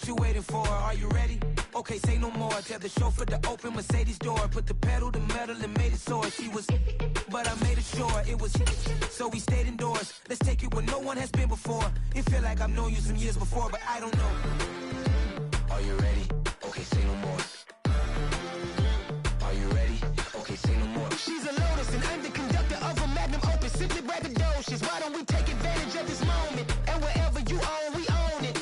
you waiting for? Are you ready? Okay, say no more. Tell the chauffeur to open Mercedes door. Put the pedal to metal and made it soar. She was, but I made it sure it was. So we stayed indoors. Let's take it where no one has been before. It feel like I've known you some years before, but I don't know. Are you ready? Okay, say no more. Are you ready? Okay, say no more. She's a Lotus and I'm the conductor of a Magnum Opus. Simply braggadocious. Why don't we take advantage of this moment? And wherever you own, we own it.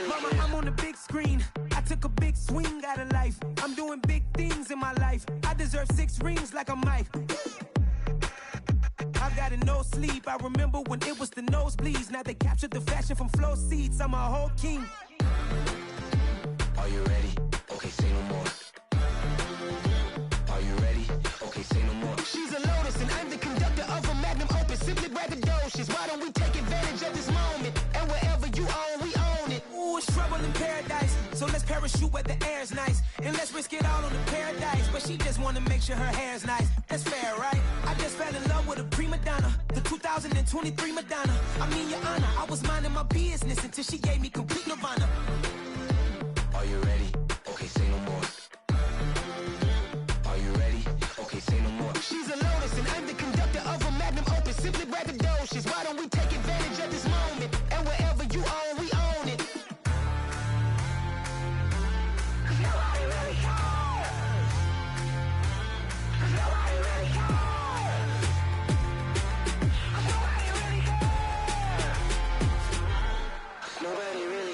Mama, I'm on the big screen. I took a big swing out of life. I'm doing big things in my life. I deserve 6 rings like a Mike. I've gotten no sleep. I remember when it was the nosebleeds. Now they captured the fashion from flow seats. I'm a whole king. Are you ready? Okay, say no more. Are you ready? Okay, say no more. She's a Lotus and I'm the conductor of a Magnum Opus. Simply braggadocious. Why don't we take advantage of this moment? And wherever you own, we own it. Ooh, it's trouble in paradise. So let's parachute where the air's nice. And let's risk it all on the paradise. But she just wanna make sure her hair's nice. That's fair, right? I just fell in love with a prima donna. The 2023 Madonna. I mean, your honor, I was minding my business until she gave me complete nirvana. Are you ready? Okay, say no more. Are you ready? Okay, say no more. She's a Lotus and I'm the conductor of a Magnum Opus. Simply braggadocious. Why don't we take advantage of this moment? And wherever you own, we own it. Nobody really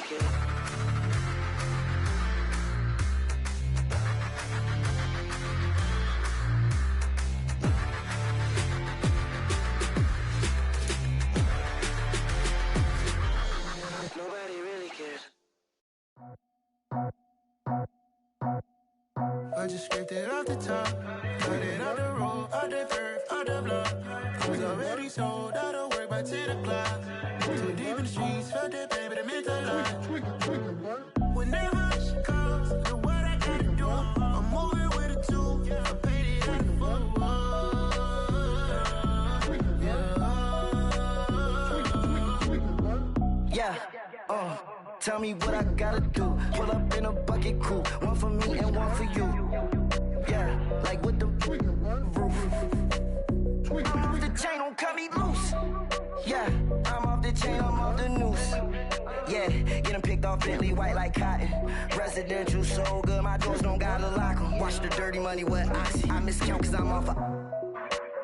cares. Nobody really cares. I just scraped it off the top, cut it off the road, off the curve, off the block. I was already sold out of work by 10 o'clock. Too deep in the streets, felt that pain, but it meant a lot. When that rush comes, look what I gotta do. I'm moving with a 2, I paid it out of 4. Yeah, tell me what I gotta do. Pull up in a bucket crew, one for me and one for you. Yeah, like with the roof. I'm off the chain, don't cut me loose. Yeah, I'm off the chain, I'm off the noose. Yeah, getting picked off Bentley white like cotton. Residential so good, my doors don't gotta lock 'em. Watch the dirty money with Oxy. I miscount cause I'm off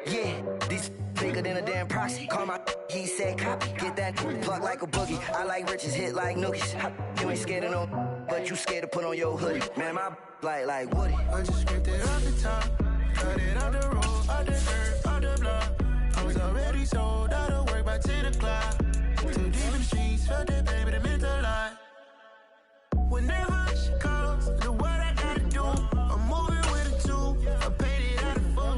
yeah, these bigger than a damn proxy. Call my he said copy. Get that plug like a boogie. I like riches, hit like nookies. You ain't scared of no, but you scared to put on your hoodie. Man, my like Woody. I just scraped it off the top, cut it off the road, off the curve, off the block. I was already sold out of work by 10 o'clock. Too deep in the streets, felt that pain, but it meant a lot. When that rush comes, look what I gotta do. I'm moving with a 2, I paid it out of 4.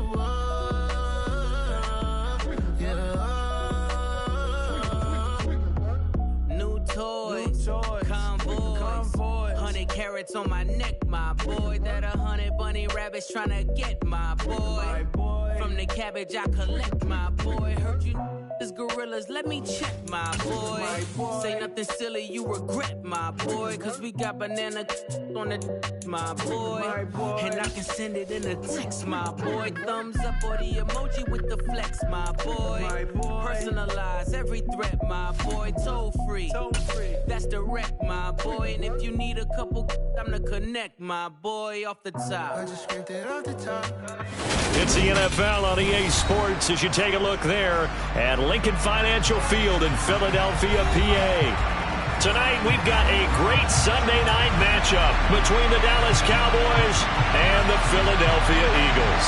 Toys, convoys, 100 carats on my neck, my boy. That 100 bunny rabbits tryna get my boy. From the cabbage I collect, my boy. Heard you is gorillas, let me check, my boy. Say nothing silly, you regret, my boy. Cause we got banana on the my boy. And I can send it in a text, my boy. Thumbs up or the emoji with the flex, my boy. Personalize every threat, my boy. Toll free. That's direct, my boy. And if you need a couple, I'm the connect, my boy. Off the top. I just scraped it off the top. It's the NFL on EA Sports as you take a look there at Lincoln Financial Field in Philadelphia, PA. Tonight we've got a great Sunday night matchup between the Dallas Cowboys and the Philadelphia Eagles.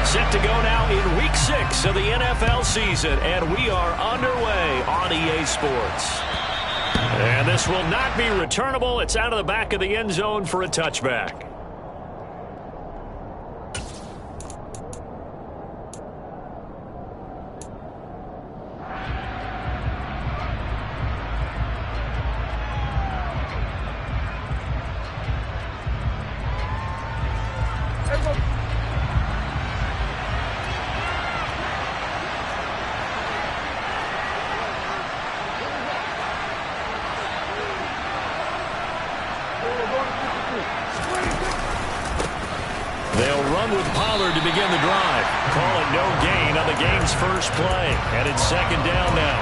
Set to go now in Week 6 of the NFL season, and we are underway on EA Sports. And this will not be returnable. It's out of the back of the end zone for a touchback. Pollard to begin the drive. Call it no gain on the game's first play. And it's second down now.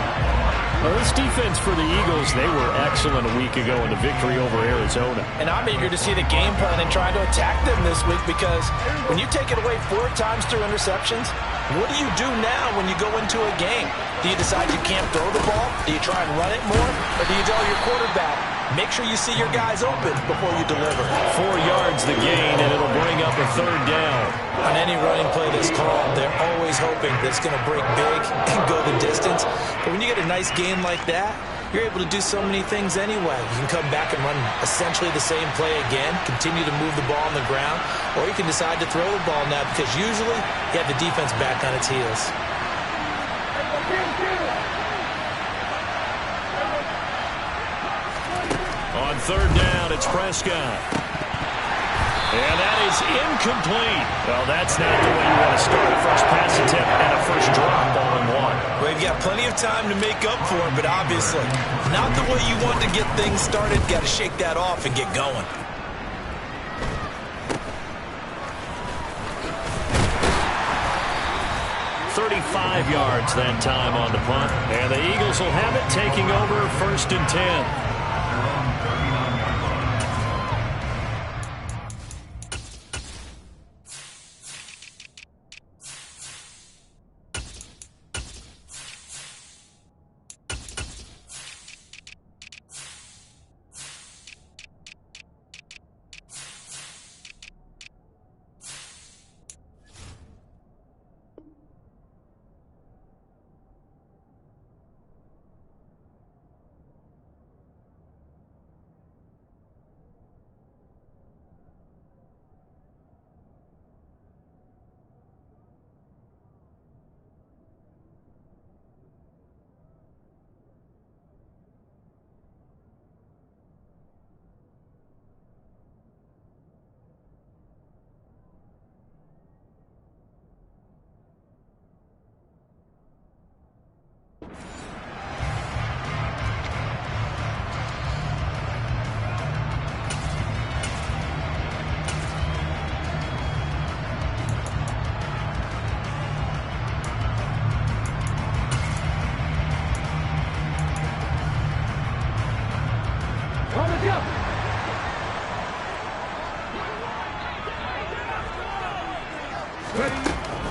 Well, this defense for the Eagles, they were excellent a week ago in the victory over Arizona. And I'm eager to see the game plan and try to attack them this week, because when you take it away 4 times through interceptions, what do you do now when you go into a game? Do you decide you can't throw the ball? Do you try and run it more? Or do you tell your quarterback, make sure you see your guys open before you deliver? 4 yards the gain, and it'll bring up a third down. On any running play that's called, they're always hoping that it's going to break big and go the distance. But when you get a nice gain like that, you're able to do so many things anyway. You can come back and run essentially the same play again, continue to move the ball on the ground, or you can decide to throw the ball now, because usually you have the defense back on its heels. On third down, it's Prescott. And that is incomplete. Well, that's not the way you want to start. First pass attempt and a first drop all in one. Well, you've got plenty of time to make up for it, but obviously not the way you want to get things started. Got to shake that off and get going. "35 yards that time on the punt. And the Eagles will have it, taking over 1st and 10.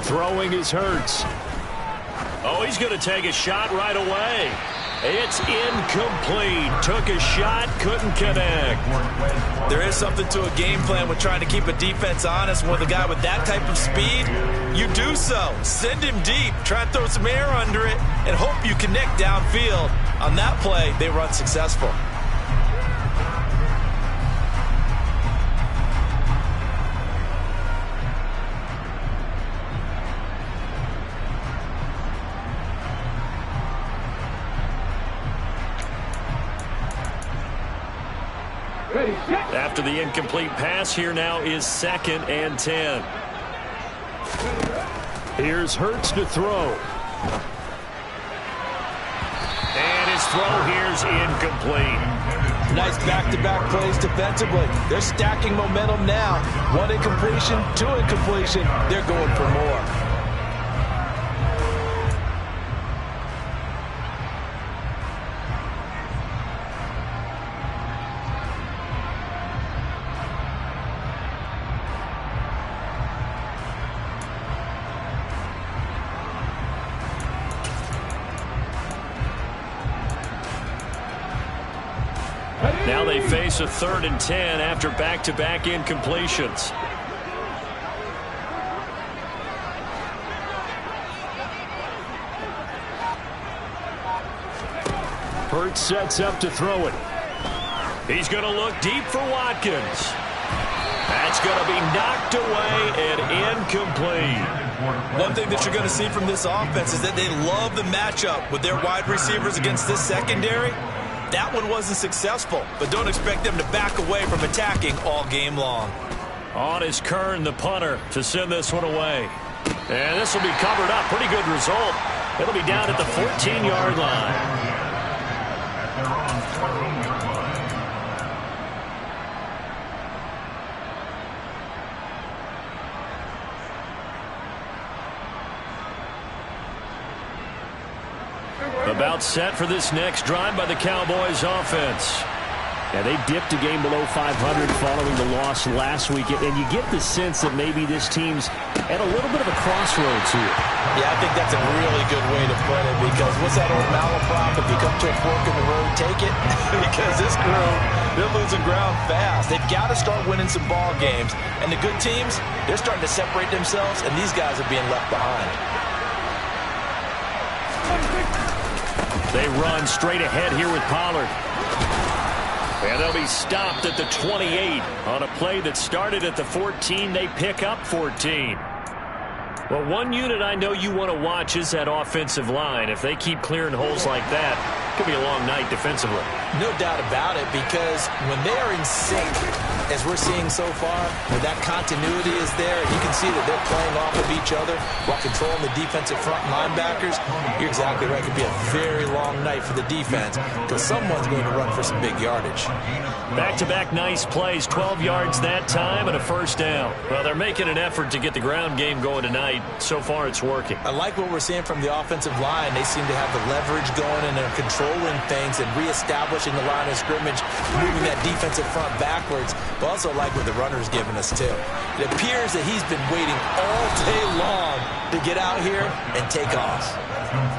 Throwing is Hurts. Oh, he's going to take a shot right away. It's incomplete. Took a shot, couldn't connect. There is something to a game plan with trying to keep a defense honest. With a guy with that type of speed, you do so. Send him deep, try and throw some air under it, and hope you connect downfield. On that play, they were unsuccessful. After the incomplete pass, here now is 2nd and 10. Here's Hurts to throw. And his throw here's incomplete. Nice back-to-back plays defensively. They're stacking momentum now. 1 incompletion, 2 incompletion. They're going for more. Now they face a 3rd and 10 after back-to-back incompletions. Hurts sets up to throw it. He's going to look deep for Watkins. That's going to be knocked away and incomplete. One thing that you're going to see from this offense is that they love the matchup with their wide receivers against this secondary. That one wasn't successful, but don't expect them to back away from attacking all game long. On is Kern, the punter, to send this one away. And this will be covered up. Pretty good result. It'll be down at the 14-yard line. About set for this next drive by the Cowboys offense. Yeah, they dipped a game below 500 following the loss last week, and you get the sense that maybe this team's at a little bit of a crossroads here. Yeah, I think that's a really good way to put it, because what's that old malaprop? If you come to a fork in the road, take it. Because this crew, they're losing ground fast. They've got to start winning some ball games. And the good teams, they're starting to separate themselves, and these guys are being left behind. They run straight ahead here with Pollard. And they'll be stopped at the 28. On a play that started at the 14, they pick up 14. Well, one unit I know you want to watch is that offensive line. If they keep clearing holes like that, it could be a long night defensively. No doubt about it, because when they are in sync, as we're seeing so far, where that continuity is there, and you can see that they're playing off of each other while controlling the defensive front linebackers, you're exactly right. It could be a very long night for the defense, because someone's going to run for some big yardage. Back-to-back nice plays, 12 yards that time and a first down. Well, they're making an effort to get the ground game going tonight. So far, it's working. I like what we're seeing from the offensive line. They seem to have the leverage going, and they're controlling things and reestablishing the line of scrimmage, moving that defensive front backwards. But also like what the runner's giving us, too. It appears that he's been waiting all day long to get out here and take off.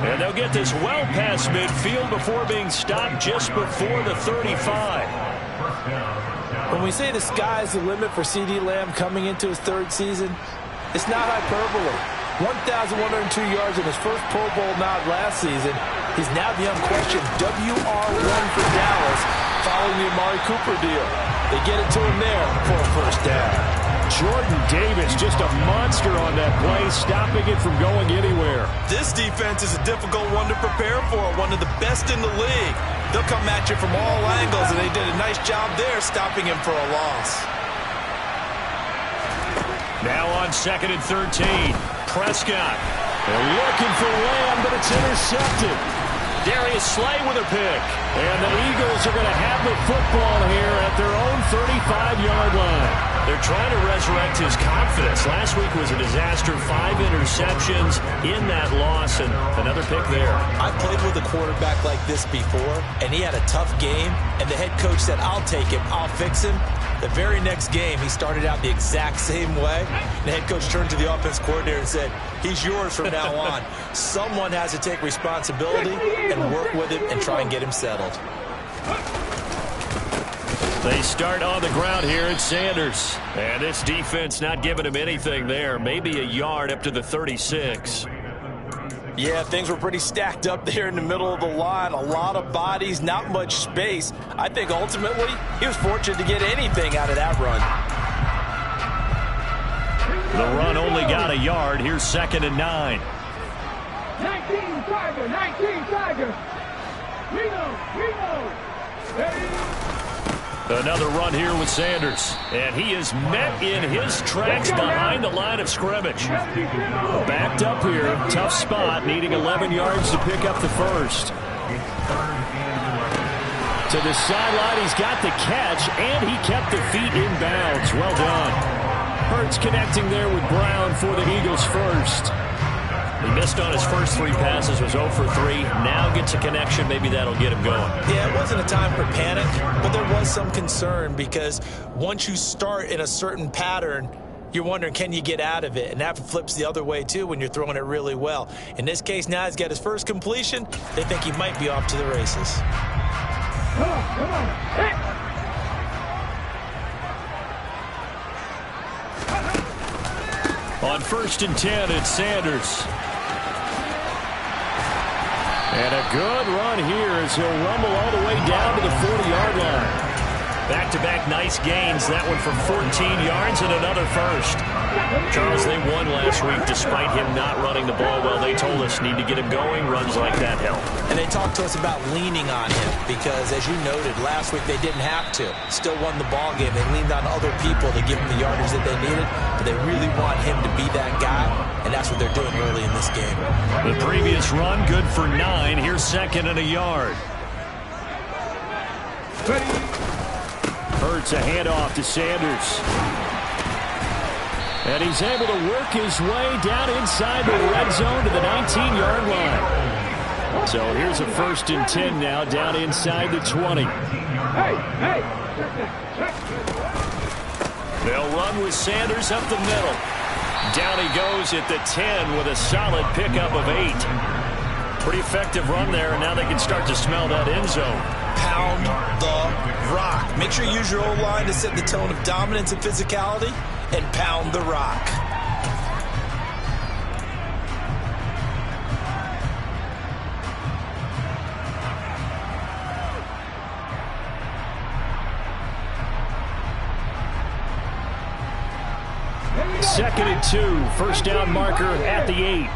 And they'll get this well past midfield before being stopped just before the 35. When we say the sky's the limit for CeeDee Lamb coming into his third season, it's not hyperbole. 1,102 yards in his first Pro Bowl nod last season. He's now the unquestioned WR1 for Dallas following the Amari Cooper deal. They get it to him there for a first down. Jordan Davis, just a monster on that play, stopping it from going anywhere. This defense is a difficult one to prepare for, one of the best in the league. They'll come at you from all angles, and they did a nice job there stopping him for a loss. Now on 2nd and 13, Prescott. They're looking for Lamb, but it's intercepted. Darius Slay with a pick. And the Eagles are going to have the football here at their own 35-yard line. They're trying to resurrect his confidence. Last week was a disaster. 5 interceptions in that loss, and another pick there. I've played with a quarterback like this before, and he had a tough game, and the head coach said, I'll take him, I'll fix him. The very next game, he started out the exact same way. The head coach turned to the offense coordinator and said, he's yours from now on. Someone has to take responsibility and work with him and try and get him settled. They start on the ground here at Sanders. And this defense not giving him anything there. Maybe a yard up to the 36. Yeah, things were pretty stacked up there in the middle of the line. A lot of bodies, not much space. I think ultimately he was fortunate to get anything out of that run. The run only got a yard. Here's 2nd and 9. 19 Tiger. Reno. Another run here with Sanders. And he is met in his tracks behind the line of scrimmage. Backed up here. Tough spot. Needing 11 yards to pick up the first. To the sideline. He's got the catch. And he kept the feet in bounds. Well done. Hurts connecting there with Brown for the Eagles first. He missed on his first 3 passes, was 0 for 3. Now gets a connection. Maybe that'll get him going. Yeah, it wasn't a time for panic, but there was some concern because once you start in a certain pattern, you're wondering, can you get out of it? And that flips the other way, too, when you're throwing it really well. In this case, now he's got his first completion. They think he might be off to the races. Come on. Hey. On 1st and 10, it's Sanders. And a good run here as he'll rumble all the way down to the 40-yard line. Back-to-back nice gains. That one for 14 yards and another first. Charles, they won last week despite him not running the ball well. They told us need to get him going. Runs like that help. And they talked to us about leaning on him because, as you noted, last week they didn't have to. Still won the ball game. They leaned on other people to give them the yardage that they needed. But they really want him to be that guy, and that's what they're doing early in this game. The previous run, good for 9. Here's 2nd and a yard. Hurts a handoff to Sanders. And he's able to work his way down inside the red zone to the 19-yard line. So here's a 1st and 10 now, down inside the 20. They'll run with Sanders up the middle. Down he goes at the 10 with a solid pickup of 8. Pretty effective run there, and now they can start to smell that end zone. Pound the rock. Make sure you use your O-line to set the tone of dominance and physicality, and pound the rock. Second and 2, 1st down marker at the 8.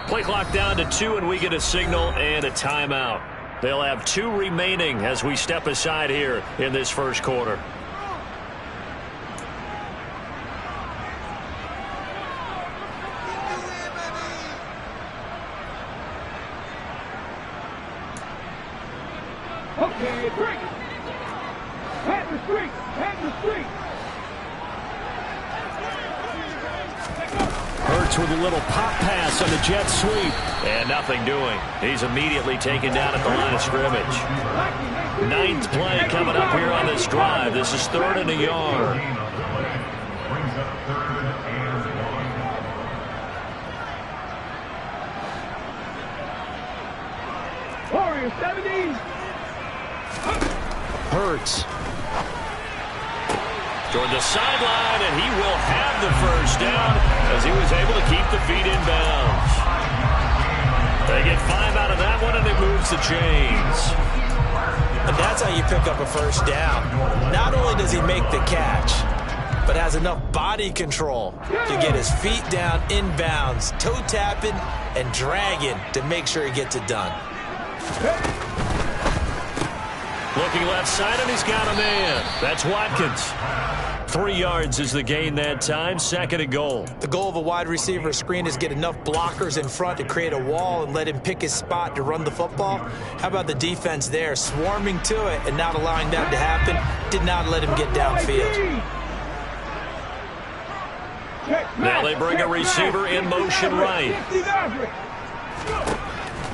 Play clock down to 2, and we get a signal and a timeout. They'll have 2 remaining as we step aside here in this first quarter. Okay, break. Pat the street. Pat the street. Hurts with a little pop pass on the jet sweep. And nothing doing. He's immediately taken down at the line of scrimmage. 9th play coming up here on this drive. This is 3rd and a yard. Warriors 70. Hurts. Toward the sideline, and he will have the 1st down as he was able to keep the feet in bounds. They get 5 out of that one, and it moves the chains. And that's how you pick up a 1st down. Not only does he make the catch, but has enough body control to get his feet down in bounds, toe tapping and dragging to make sure he gets it done. Looking left side, and he's got a man. That's Watkins. 3 yards is the gain that time. 2nd and goal. The goal of a wide receiver screen is get enough blockers in front to create a wall and let him pick his spot to run the football. How about the defense there, swarming to it and not allowing that to happen? Did not let him get downfield. Now they bring a receiver in motion right.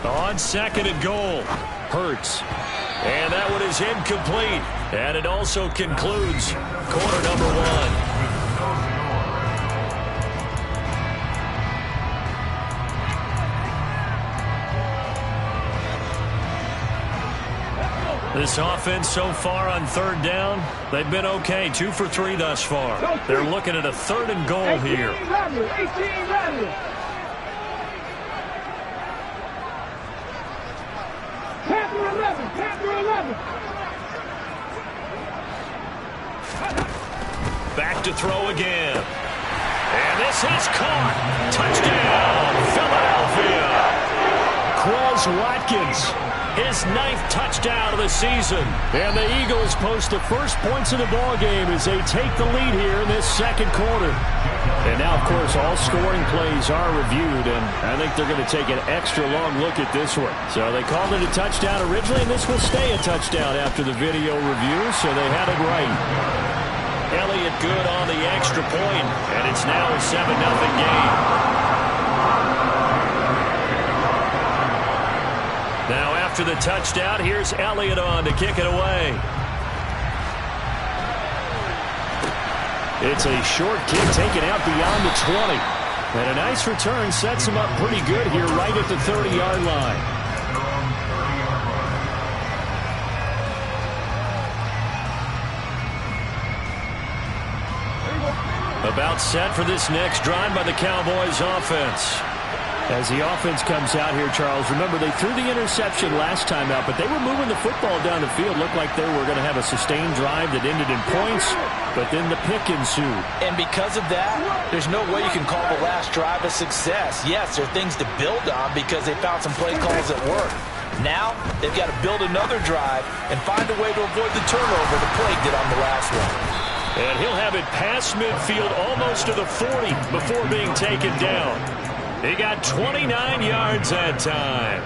On 2nd and goal. Hurts. And that one is incomplete. And it also concludes quarter number 1. This offense so far on 3rd down, they've been okay. 2 for 3 thus far. They're looking at a 3rd and goal here. 18 Back to throw again. And this is caught. Touchdown, Philadelphia. Quez Watkins, his 9th touchdown of the season. And the Eagles post the first points of the ball game as they take the lead here in this 2nd quarter. And now, of course, all scoring plays are reviewed, and I think they're going to take an extra long look at this one. So they called it a touchdown originally, and this will stay a touchdown after the video review, so they had it right. Elliott good on the extra point, and it's now a 7-0 game. Now after the touchdown, here's Elliott on to kick it away. It's a short kick taken out beyond the 20. And a nice return sets him up pretty good here right at the 30-yard line. About set for this next drive by the Cowboys offense. As the offense comes out here, Charles, remember they threw the interception last time out, but they were moving the football down the field. Looked like they were going to have a sustained drive that ended in points, but then the pick ensued. And because of that, there's no way you can call the last drive a success. Yes, there are things to build on because they found some play calls that work. Now, they've got to build another drive and find a way to avoid the turnover the plague did on the last one. And he'll have it past midfield almost to the 40 before being taken down. He got 29 yards that time.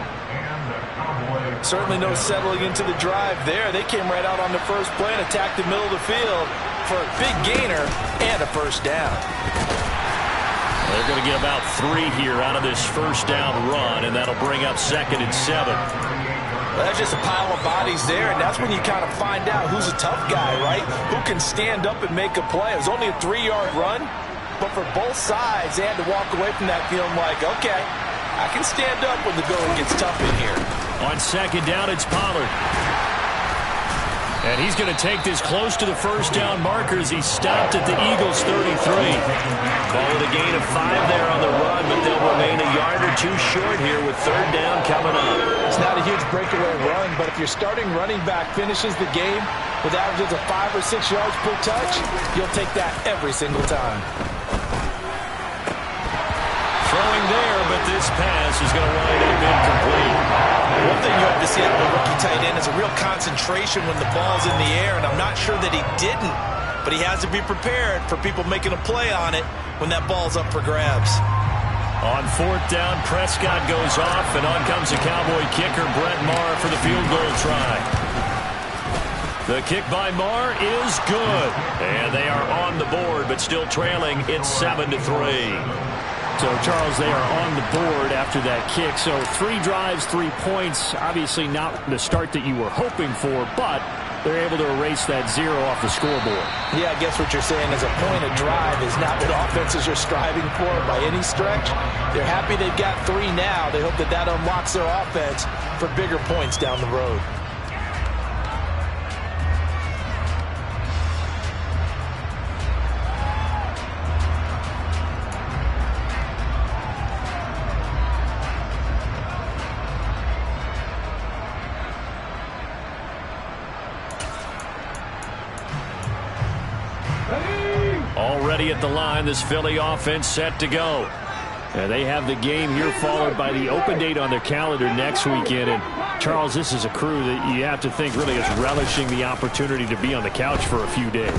Certainly no settling into the drive there. They came right out on the first play and attacked the middle of the field for a big gainer and a first down. They're going to get about 3 here out of this first down run, and that'll bring up 2nd and 7. Well, that's just a pile of bodies there, and that's when you kind of find out who's a tough guy, right? Who can stand up and make a play. It was only a 3-yard run, but for both sides, they had to walk away from that feeling like, okay, I can stand up when the going gets tough in here. On 2nd down, it's Pollard. And he's going to take this close to the first down marker as he stopped at the Eagles' 33. Call it a gain of 5 there on the run, but they'll remain a yard or 2 short here with 3rd down coming up. It's not a huge breakaway run, but if your starting running back finishes the game with averages of 5 or 6 yards per touch, you'll take that every single time. Throwing there, but this pass is going to wind up incomplete. One thing you have to see out of the rookie tight end is a real concentration when the ball's in the air, and I'm not sure that he didn't, but he has to be prepared for people making a play on it when that ball's up for grabs. On 4th down, Prescott goes off, and on comes the Cowboy kicker, Brett Maher, for the field goal try. The kick by Maher is good, and they are on the board, but still trailing. It's 7-3. So, Charles, they are on the board after that kick. So 3 drives, 3 points. Obviously not the start that you were hoping for, but they're able to erase that 0 off the scoreboard. Yeah, I guess what you're saying is a point of drive is not what offenses are striving for by any stretch. They're happy they've got 3 now. They hope that that unlocks their offense for bigger points down the road. Already at the line, this Philly offense set to go. And they have the game here followed by the open date on their calendar next weekend. And, Charles, this is a crew that you have to think really is relishing the opportunity to be on the couch for a few days.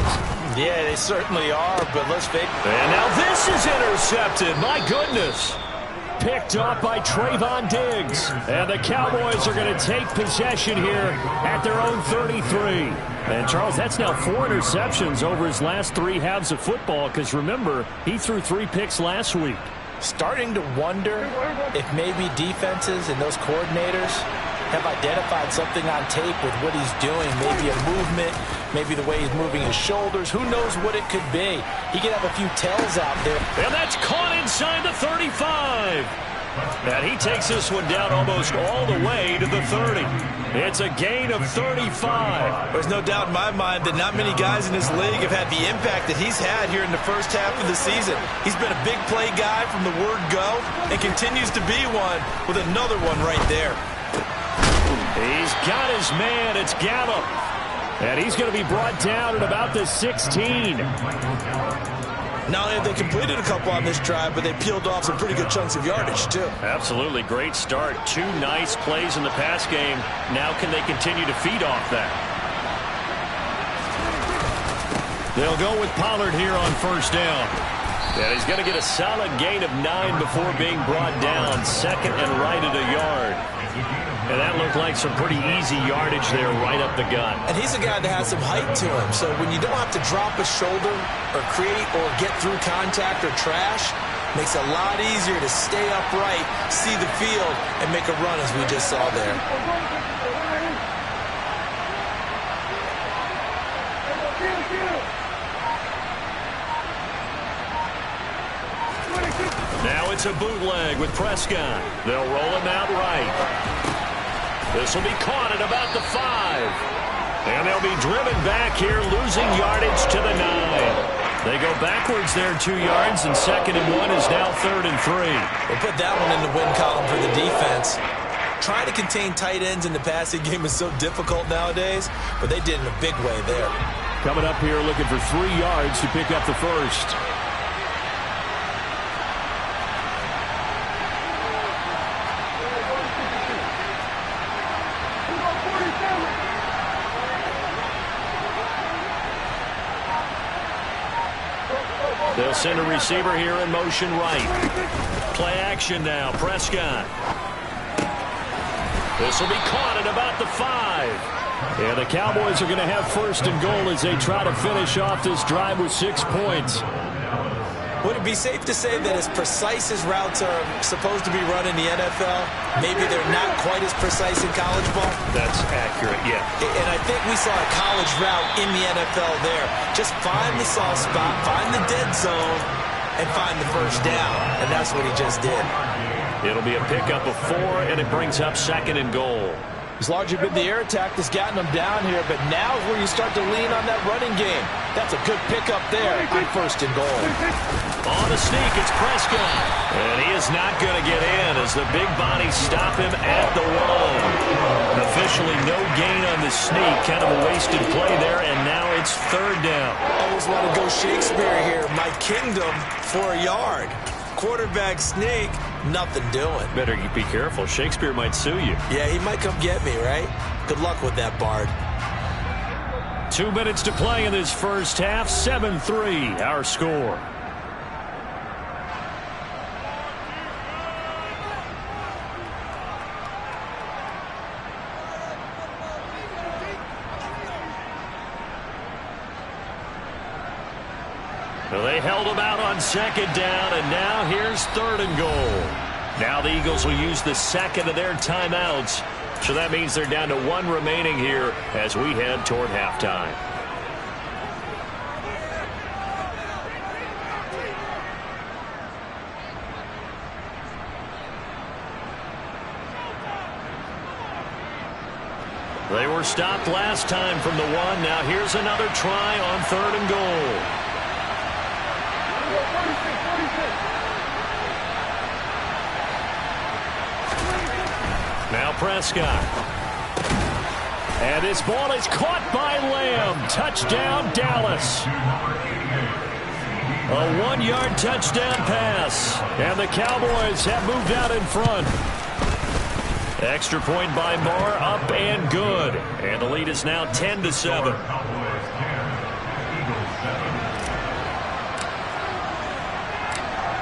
Yeah, they certainly are, but let's face it. And now this is intercepted. My goodness. Picked up by Trayvon Diggs. And the Cowboys are going to take possession here at their own 33. And, Charles, that's now 4 interceptions over his last 3 halves of football, because, remember, he threw 3 picks last week. Starting to wonder if maybe defenses and those coordinators have identified something on tape with what he's doing. Maybe a movement, maybe the way he's moving his shoulders. Who knows what it could be? He could have a few tells out there. And that's caught inside the 35. And he takes this one down almost all the way to the 30. It's a gain of 35. There's no doubt in my mind that not many guys in this league have had the impact that he's had here in the first half of the season. He's been a big play guy from the word go and continues to be one with another one right there. He's got his man. It's Gallup. And he's going to be brought down at about the 16. Not only have they completed a couple on this drive, but they peeled off some pretty good chunks of yardage, too. Absolutely. Great start. 2 nice plays in the pass game. Now can they continue to feed off that? They'll go with Pollard here on first down. And he's going to get a solid gain of 9 before being brought down. 2nd and right at a yard. And that looked like some pretty easy yardage there right up the gut. And he's a guy that has some height to him. So when you don't have to drop a shoulder or create or get through contact or trash, makes it a lot easier to stay upright, see the field, and make a run as we just saw there. Now it's a bootleg with Prescott. They'll roll him out right. This will be caught at about the 5. And they'll be driven back here, losing yardage to the 9. They go backwards there 2 yards, and 2nd and 1 is now 3rd and 3. We'll put that one in the win column for the defense. Trying to contain tight ends in the passing game is so difficult nowadays, but they did in a big way there. Coming up here looking for 3 yards to pick up the first. They'll send a receiver here in motion right. Play action now. Prescott. This will be caught at about the 5. And the Cowboys are going to have first and goal as they try to finish off this drive with 6 points. Would it be safe to say that as precise as routes are supposed to be run in the NFL, maybe they're not quite as precise in college ball? That's accurate, yeah. And I think we saw a college route in the NFL there. Just find the soft spot, find the dead zone, and find the first down. And that's what he just did. It'll be a pickup of 4, and it brings up second and goal. It's largely been the air attack that's gotten them down here, but now is where you start to lean on that running game. That's a good pickup there on first and goal. On the sneak, it's Prescott. And he is not going to get in as the big bodies stop him at the 1. Officially no gain on the sneak. Kind of a wasted play there, and now it's third down. Almost want to go Shakespeare here. My kingdom for a yard. Quarterback sneak, nothing doing. Better be careful. Shakespeare might sue you. Yeah, he might come get me, right? Good luck with that, Bard. 2 minutes to play in this first half. 7-3, our score. Well, they held him out on second down, and now here's third and goal. Now the Eagles will use the second of their timeouts. So that means they're down to 1 remaining here as we head toward halftime. They were stopped last time from the 1. Now here's another try on third and goal. Now Prescott. And this ball is caught by Lamb. Touchdown, Dallas. A 1-yard touchdown pass. And the Cowboys have moved out in front. Extra point by Moore, up and good. And the lead is now 10-7.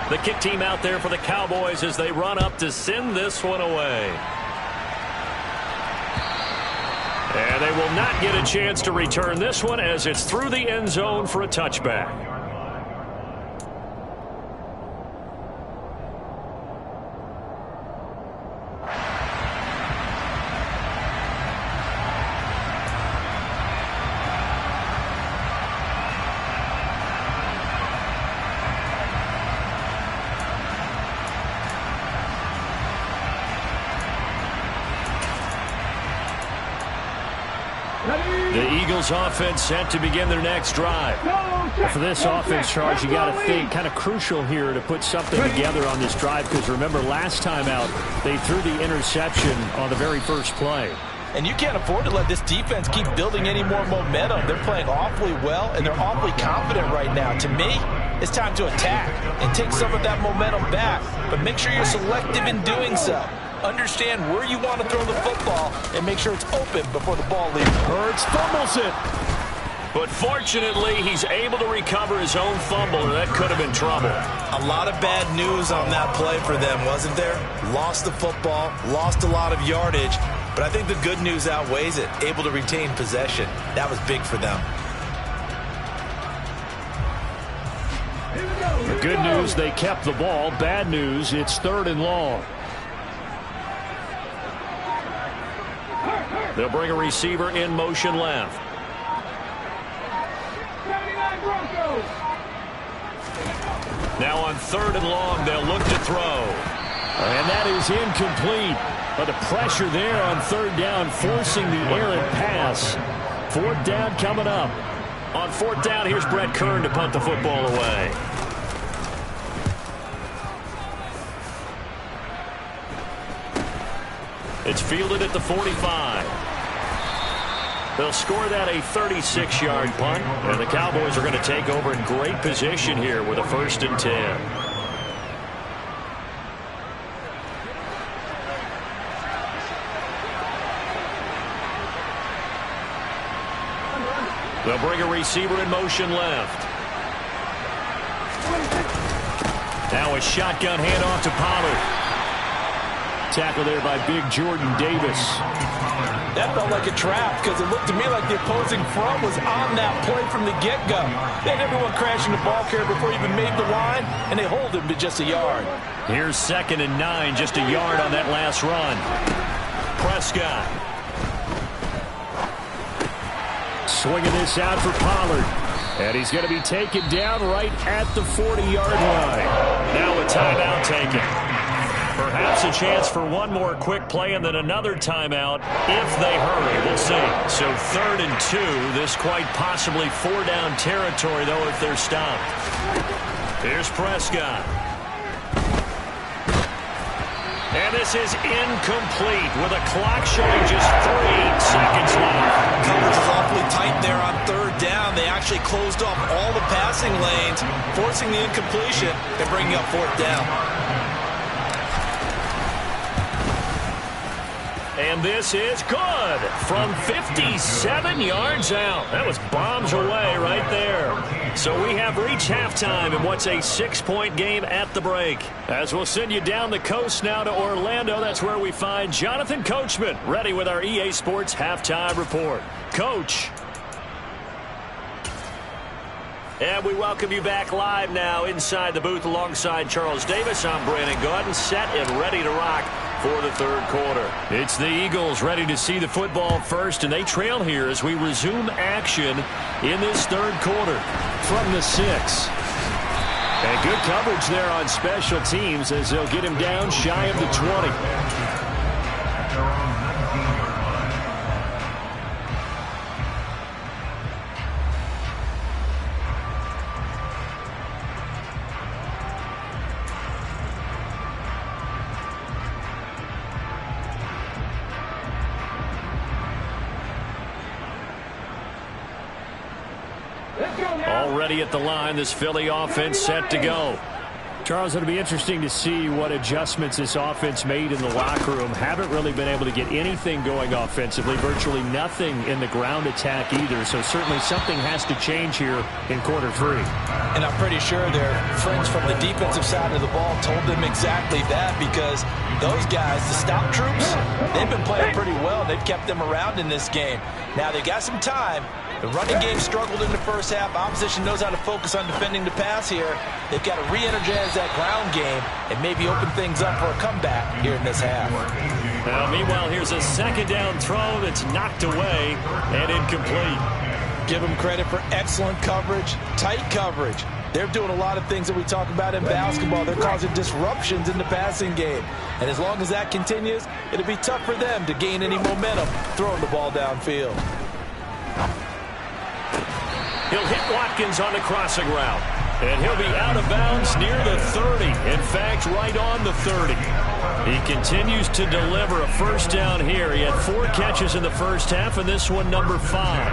The kick team out there for the Cowboys as they run up to send this one away. And they will not get a chance to return this one as it's through the end zone for a touchback. The Eagles offense set to begin their next drive. For this offense, Charles, you got to think kind of crucial here to put something together on this drive, because remember last time out they threw the interception on the very first play. And you can't afford to let this defense keep building any more momentum. They're playing awfully well, and they're awfully confident right now. To me, it's time to attack and take some of that momentum back, but make sure you're selective in doing so. Understand where you want to throw the football and make sure it's open before the ball leaves. Hurts fumbles it. But fortunately, he's able to recover his own fumble, and that could have been trouble. A lot of bad news on that play for them, wasn't there? Lost the football, lost a lot of yardage, but I think the good news outweighs it. Able to retain possession. That was big for them. The good news, they kept the ball. Bad news, it's third and long. They'll bring a receiver in motion left. 79 Broncos. Now on third and long, they'll look to throw. And that is incomplete. But the pressure there on third down, forcing the errant pass. Fourth down coming up. On fourth down, here's Brett Kern to punt the football away. It's fielded at the 45. They'll score that a 36-yard punt, and the Cowboys are going to take over in great position here with a 1st and 10. They'll bring a receiver in motion left. Now a shotgun handoff to Pollard. tackle there by big Jordan Davis. That felt like a trap because it looked to me like the opposing front was on that play from the get-go. They had everyone crashing the ball carrier before he even made the line, and they hold him to just a yard. Here's 2nd and 9, just a yard on that last run. Prescott. Swinging this out for Pollard. And he's going to be taken down right at the 40-yard line. Now a timeout taken. Perhaps a chance for one more quick play and then another timeout if they hurry. We'll see. So 3rd and 2. This quite possibly 4-down territory, though, if they're stopped. Here's Prescott. And this is incomplete with a clock showing just 3 seconds left. Coverage is awfully tight there on 3rd down. They actually closed off all the passing lanes, forcing the incompletion and bringing up 4th down. And this is good from 57 yards out. That was bombs away right there. So we have reached halftime in what's a 6-point game at the break. As we'll send you down the coast now to Orlando, that's where we find Jonathan Coachman ready with our EA Sports Halftime Report. Coach. And we welcome you back live now inside the booth alongside Charles Davis. I'm Brandon Gaudin, set and ready to rock for the 3rd quarter. It's the Eagles ready to see the football first, and they trail here as we resume action in this 3rd quarter. From the 6. And good coverage there on special teams as they'll get him down shy of the 20. Already at the line, this Philly offense set to go. Charles, it'll be interesting to see what adjustments this offense made in the locker room. Haven't really been able to get anything going offensively, virtually nothing in the ground attack either. So certainly something has to change here in quarter 3. And I'm pretty sure their friends from the defensive side of the ball told them exactly that, because those guys, the stop troops, they've been playing pretty well. They've kept them around in this game. Now they've got some time. The running game struggled in the first half. Opposition knows how to focus on defending the pass here. They've got to re-energize that ground game and maybe open things up for a comeback here in this half. Now, meanwhile, here's a 2nd down throw that's knocked away and incomplete. Give them credit for excellent coverage, tight coverage. They're doing a lot of things that we talk about in basketball. They're causing disruptions in the passing game. And as long as that continues, it'll be tough for them to gain any momentum throwing the ball downfield. He'll hit Watkins on the crossing route. And he'll be out of bounds near the 30. In fact, right on the 30. He continues to deliver a 1st down here. He had 4 catches in the first half, and this one number 5.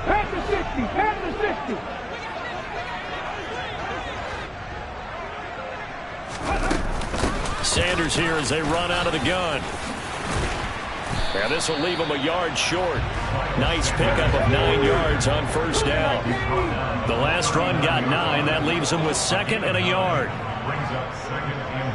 At the 60, at the 60. Sanders here as they run out of the gun. And this will leave him a yard short. Nice pickup of 9 yards on 1st down. The last run got 9. That leaves him with 2nd and a yard. Brings up 2nd and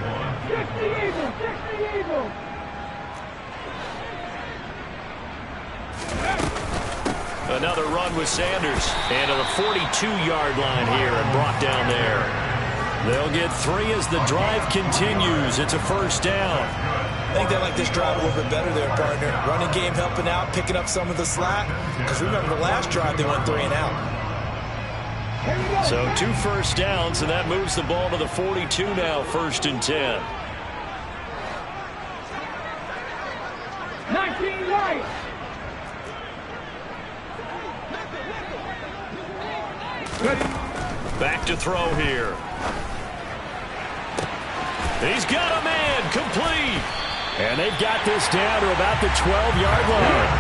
1. Another run with Sanders. And to the 42-yard line here and brought down there. They'll get 3 as the drive continues. It's a 1st down. I think they like this drive a little bit better there, partner. Running game helping out, picking up some of the slack. Because remember, the last drive they went 3 and out. So 2 1st downs, and that moves the ball to the 42 now, 1st and 10. 19 right. Back to throw here. He's got a man, complete. And they've got this down to about the 12-yard line.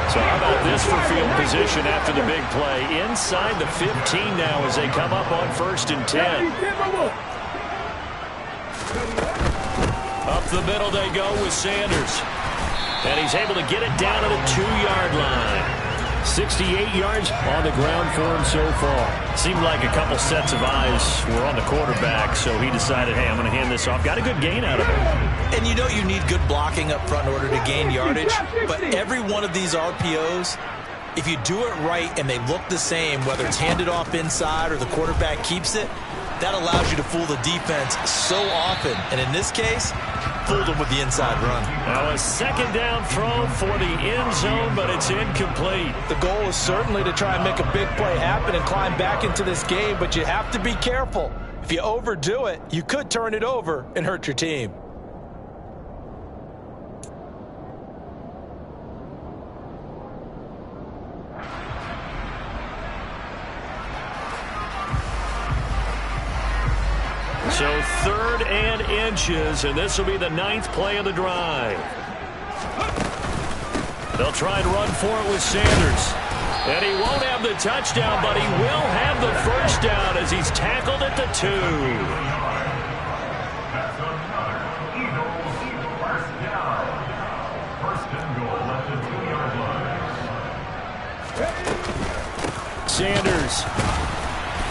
So how about this for field position after the big play? Inside the 15 now as they come up on 1st and 10. Up the middle they go with Sanders. And he's able to get it down to the 2-yard line. 68 yards on the ground for him so far. Seemed like a couple sets of eyes were on the quarterback, so he decided, hey, I'm going to hand this off. Got a good gain out of it. And you know you need good blocking up front in order to gain yardage, but every one of these RPOs, if you do it right and they look the same, whether it's handed off inside or the quarterback keeps it, that allows you to fool the defense so often. And in this case, fooled them with the inside run. Now a second down throw for the end zone, but it's incomplete. The goal is certainly to try and make a big play happen and climb back into this game, but you have to be careful. If you overdo it, you could turn it over and hurt your team. So 3rd and inches, and this will be the 9th play of the drive. They'll try and run for it with Sanders. And he won't have the touchdown, but he will have the first down as he's tackled at the 2. Sanders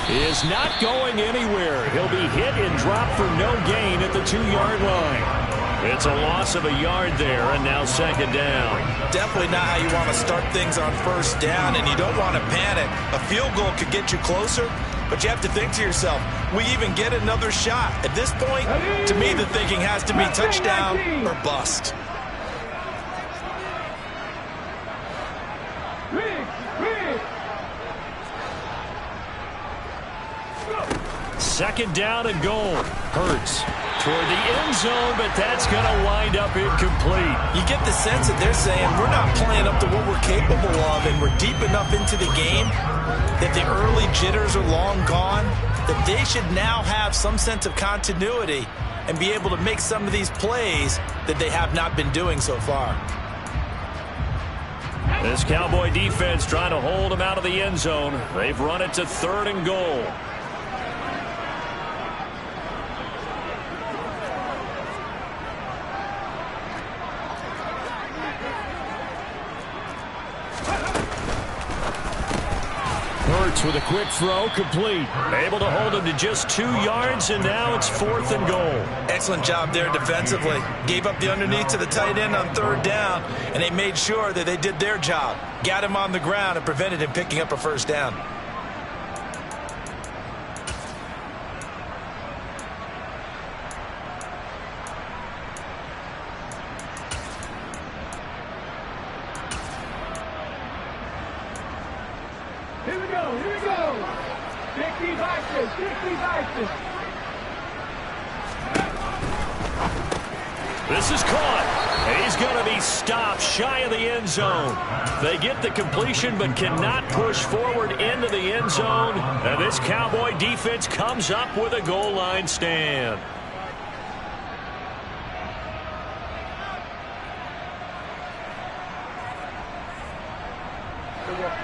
is not going anywhere. He'll be hit and dropped for no gain at the 2-yard line. It's a loss of a yard there, and now 2nd down. Definitely not how you want to start things on 1st down, and you don't want to panic. A field goal could get you closer, but you have to think to yourself, we even get another shot. At this point, to me, the thinking has to be touchdown or bust. Second down and goal. Hurts toward the end zone, but that's going to wind up incomplete. You get the sense that they're saying we're not playing up to what we're capable of, and we're deep enough into the game that the early jitters are long gone, that they should now have some sense of continuity and be able to make some of these plays that they have not been doing so far. This Cowboy defense trying to hold them out of the end zone. They've run it to 3rd and goal. With a quick throw, complete. Able to hold him to just 2 yards, and now it's 4th and goal. Excellent job there defensively. Gave up the underneath to the tight end on 3rd down, and they made sure that they did their job. Got him on the ground and prevented him picking up a 1st down. Here we go, here we go. Take these actions, take these actions. This is caught. And he's going to be stopped shy of the end zone. They get the completion but cannot push forward into the end zone. And this Cowboy defense comes up with a goal line stand.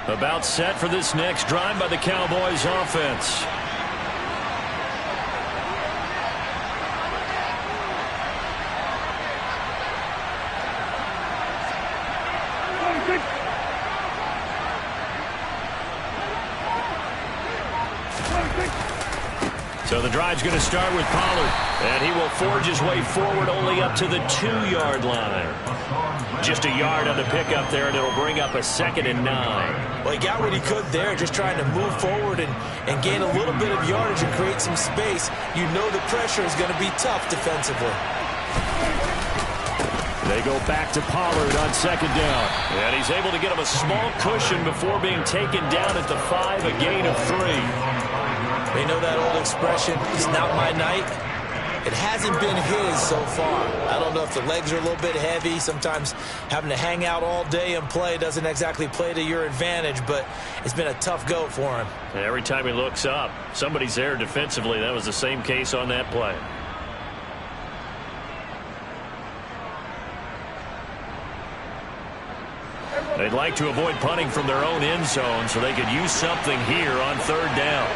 About set for this next drive by the Cowboys offense. So the drive's going to start with Pollard, and he will forge his way forward only up to the 2-yard line. Just a yard on the pickup there, and it'll bring up a 2nd and 9. Well, he got what he could there, just trying to move forward and gain a little bit of yardage and create some space. You know the pressure is going to be tough defensively. They go back to Pollard on 2nd down. And he's able to get him a small cushion before being taken down at the 5, a gain of 3. They know that old expression, it's not my night. It hasn't been his so far. I don't know if the legs are a little bit heavy. Sometimes having to hang out all day and play doesn't exactly play to your advantage, but it's been a tough go for him. And every time he looks up, somebody's there defensively. That was the same case on that play. They'd like to avoid punting from their own end zone so they could use something here on 3rd down.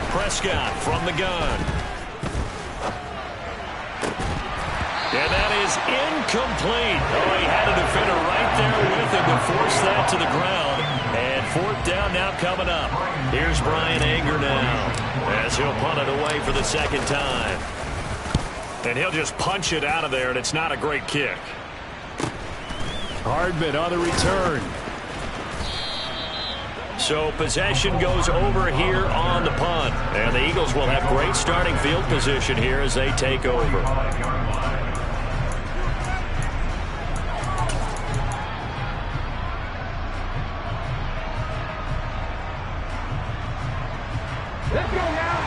Prescott from the gun. And that is incomplete. Oh, he had a defender right there with him to force that to the ground. And fourth down now coming up. Here's Brian Anger now as he'll punt it away for the second time. And he'll just punch it out of there, and it's not a great kick. Hardman on the return. So possession goes over here on the punt. And the Eagles will have great starting field position here as they take over. Let's go now.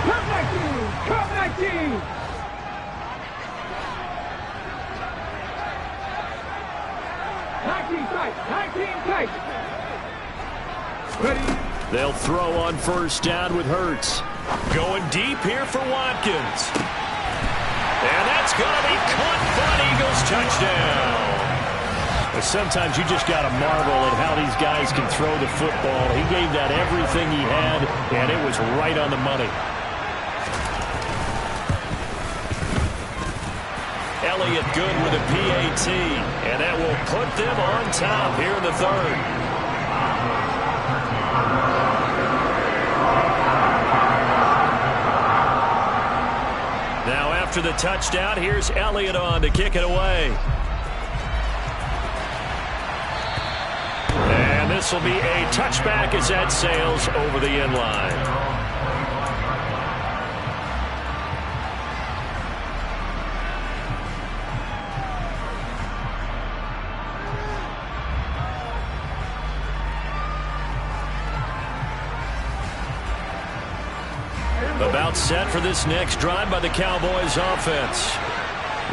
Come 19. Come 19. They'll throw on first down with Hurts. Going deep here for Watkins. And that's going to be caught for an Eagles touchdown. Sometimes you just got to marvel at how these guys can throw the football. He gave that everything he had, and it was right on the money. Elliott good with a PAT, and that will put them on top here in the third. Now after the touchdown, here's Elliott on to kick it away. And this will be a touchback as that sails over the end line. About set for this next drive by the Cowboys offense.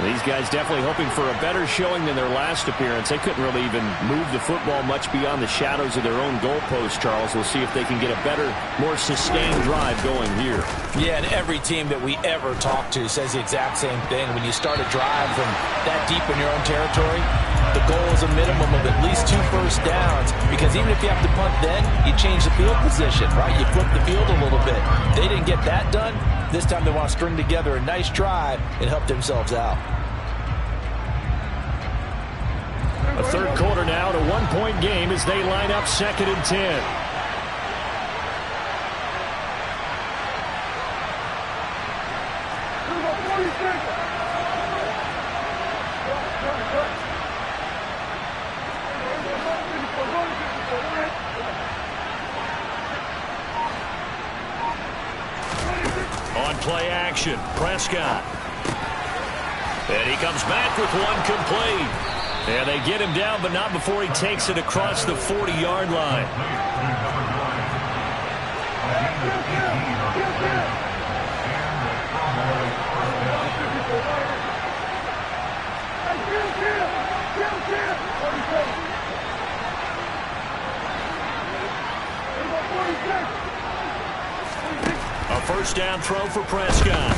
These guys definitely hoping for a better showing than their last appearance. They couldn't really even move the football much beyond the shadows of their own goalpost, Charles. We'll see if they can get a better, more sustained drive going here. Yeah, and every team that we ever talk to says the exact same thing. When you start a drive from that deep in your own territory, the goal is a minimum of at least 2 first downs, because even if you have to punt then, you change the field position, right? You flip the field a little bit. They didn't get that done. This time they want to string together a nice drive and help themselves out. A third quarter now, to 1-point game as they line up 2nd and 10. On play action, Prescott. And he comes back with one complete. And they get him down, but not before he takes it across the 40-yard line. A first down throw for Prescott.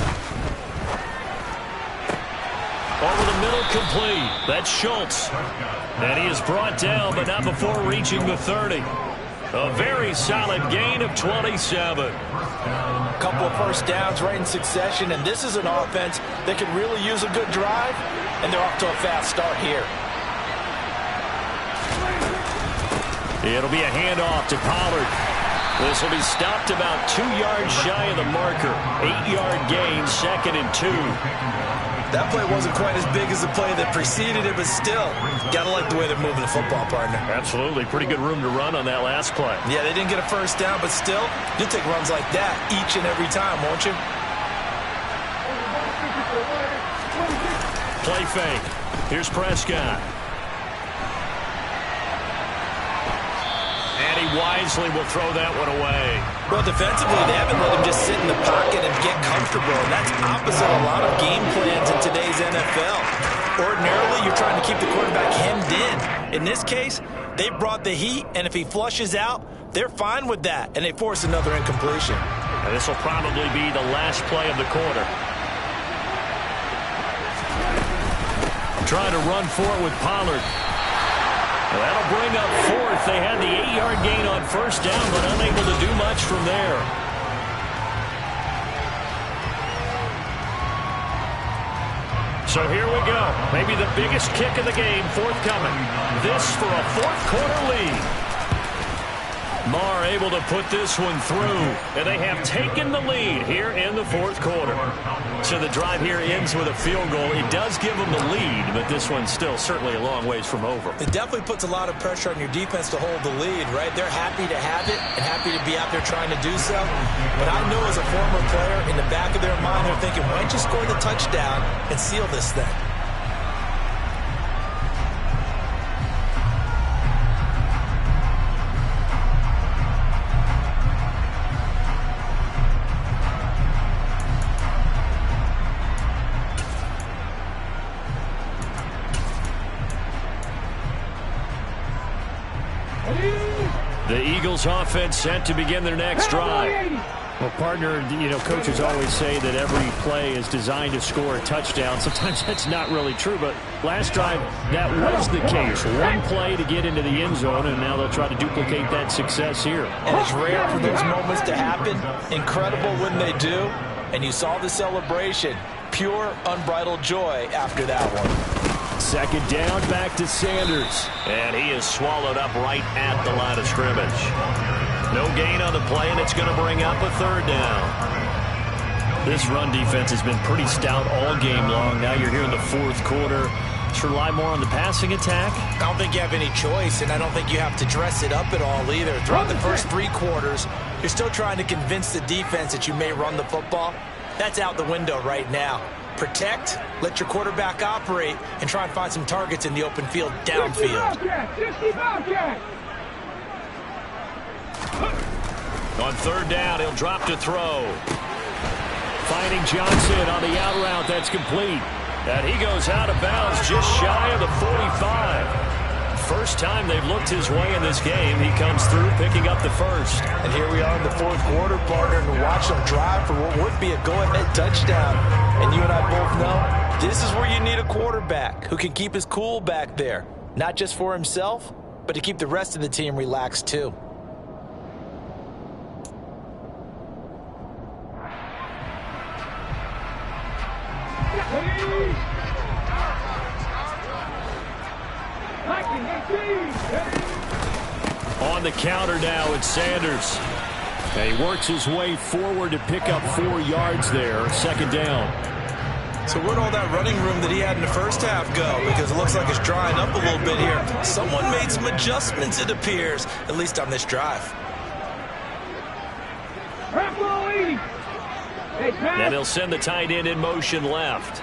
Over the middle, complete. That's Schultz. And he is brought down, but not before reaching the 30. A very solid gain of 27. A couple of first downs right in succession, and this is an offense that could really use a good drive, and they're off to a fast start here. It'll be a handoff to Pollard. This will be stopped about 2 yards shy of the marker. 8-yard gain, 2nd and 2. That play wasn't quite as big as the play that preceded it, but still, gotta like the way they're moving the football, partner. Absolutely. Pretty good room to run on that last play. Yeah, they didn't get a first down, but still, you'll take runs like that each and every time, won't you? Play fake. Here's Prescott. And he wisely will throw that one away. Well, defensively, they haven't let him just sit in the pocket and get comfortable, and that's opposite a lot of game plans in today's NFL. Ordinarily, you're trying to keep the quarterback hemmed in. In this case, they brought the heat, and if he flushes out, they're fine with that, and they force another incompletion. And this will probably be the last play of the quarter. Trying to run for it with Pollard. Well, that'll bring up 4th. They had the 8-yard gain on first down, but unable to do much from there. So here we go. Maybe the biggest kick of the game forthcoming. This for a fourth-quarter lead. Marr able to put this one through, and they have taken the lead here in the fourth quarter. So the drive here ends with a field goal. It does give them the lead, but this one's still certainly a long ways from over. It definitely puts a lot of pressure on your defense to hold the lead, right? They're happy to have it and happy to be out there trying to do so. But I know as a former player, in the back of their mind, they're thinking, why don't you score the touchdown and seal this thing? The Eagles offense set to begin their next drive. Well, partner, coaches always say that every play is designed to score a touchdown. Sometimes that's not really true, but last drive, that was the case. One play to get into the end zone, and now they'll try to duplicate that success here. And it's rare for those moments to happen. Incredible when they do. And you saw the celebration. Pure, unbridled joy after that one. Second down, back to Sanders. And he is swallowed up right at the line of scrimmage. No gain on the play, and it's going to bring up a third down. This run defense has been pretty stout all game long. Now you're here in the fourth quarter. Just rely more on the passing attack. I don't think you have any choice, and I don't think you have to dress it up at all either. Throughout the first 3 quarters, you're still trying to convince the defense that you may run the football. That's out the window right now. Protect, let your quarterback operate, and try and find some targets in the open field downfield. 60 Bobcat. On third down, he'll drop to throw. Finding Johnson on the out route. That's complete. And he goes out of bounds just shy of the 45. First time they've looked his way in this game. He comes through picking up the first. And here we are in the fourth quarter, partner, and watch them drive for what would be a go-ahead touchdown. And you and I both know this is where you need a quarterback who can keep his cool back there. Not just for himself, but to keep the rest of the team relaxed too. On the counter now, it's Sanders. And he works his way forward to pick up 4 yards there. Second down. So where'd all that running room that he had in the first half go? Because it looks like it's drying up a little bit here. Someone made some adjustments, it appears, at least on this drive. And he'll send the tight end in motion left.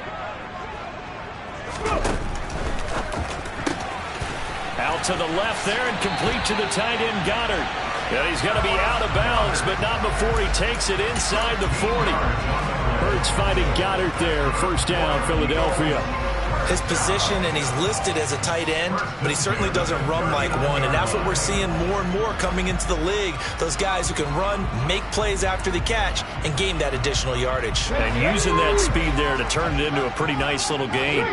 Out to the left there and complete to the tight end, Goddard. And he's going to be out of bounds, but not before he takes it inside the 40. Hurts finding Goddard there. First down, Philadelphia. His position, and he's listed as a tight end, but he certainly doesn't run like one, and that's what we're seeing more and more coming into the league. Those guys who can run, make plays after the catch, and gain that additional yardage. And using that speed there to turn it into a pretty nice little gain.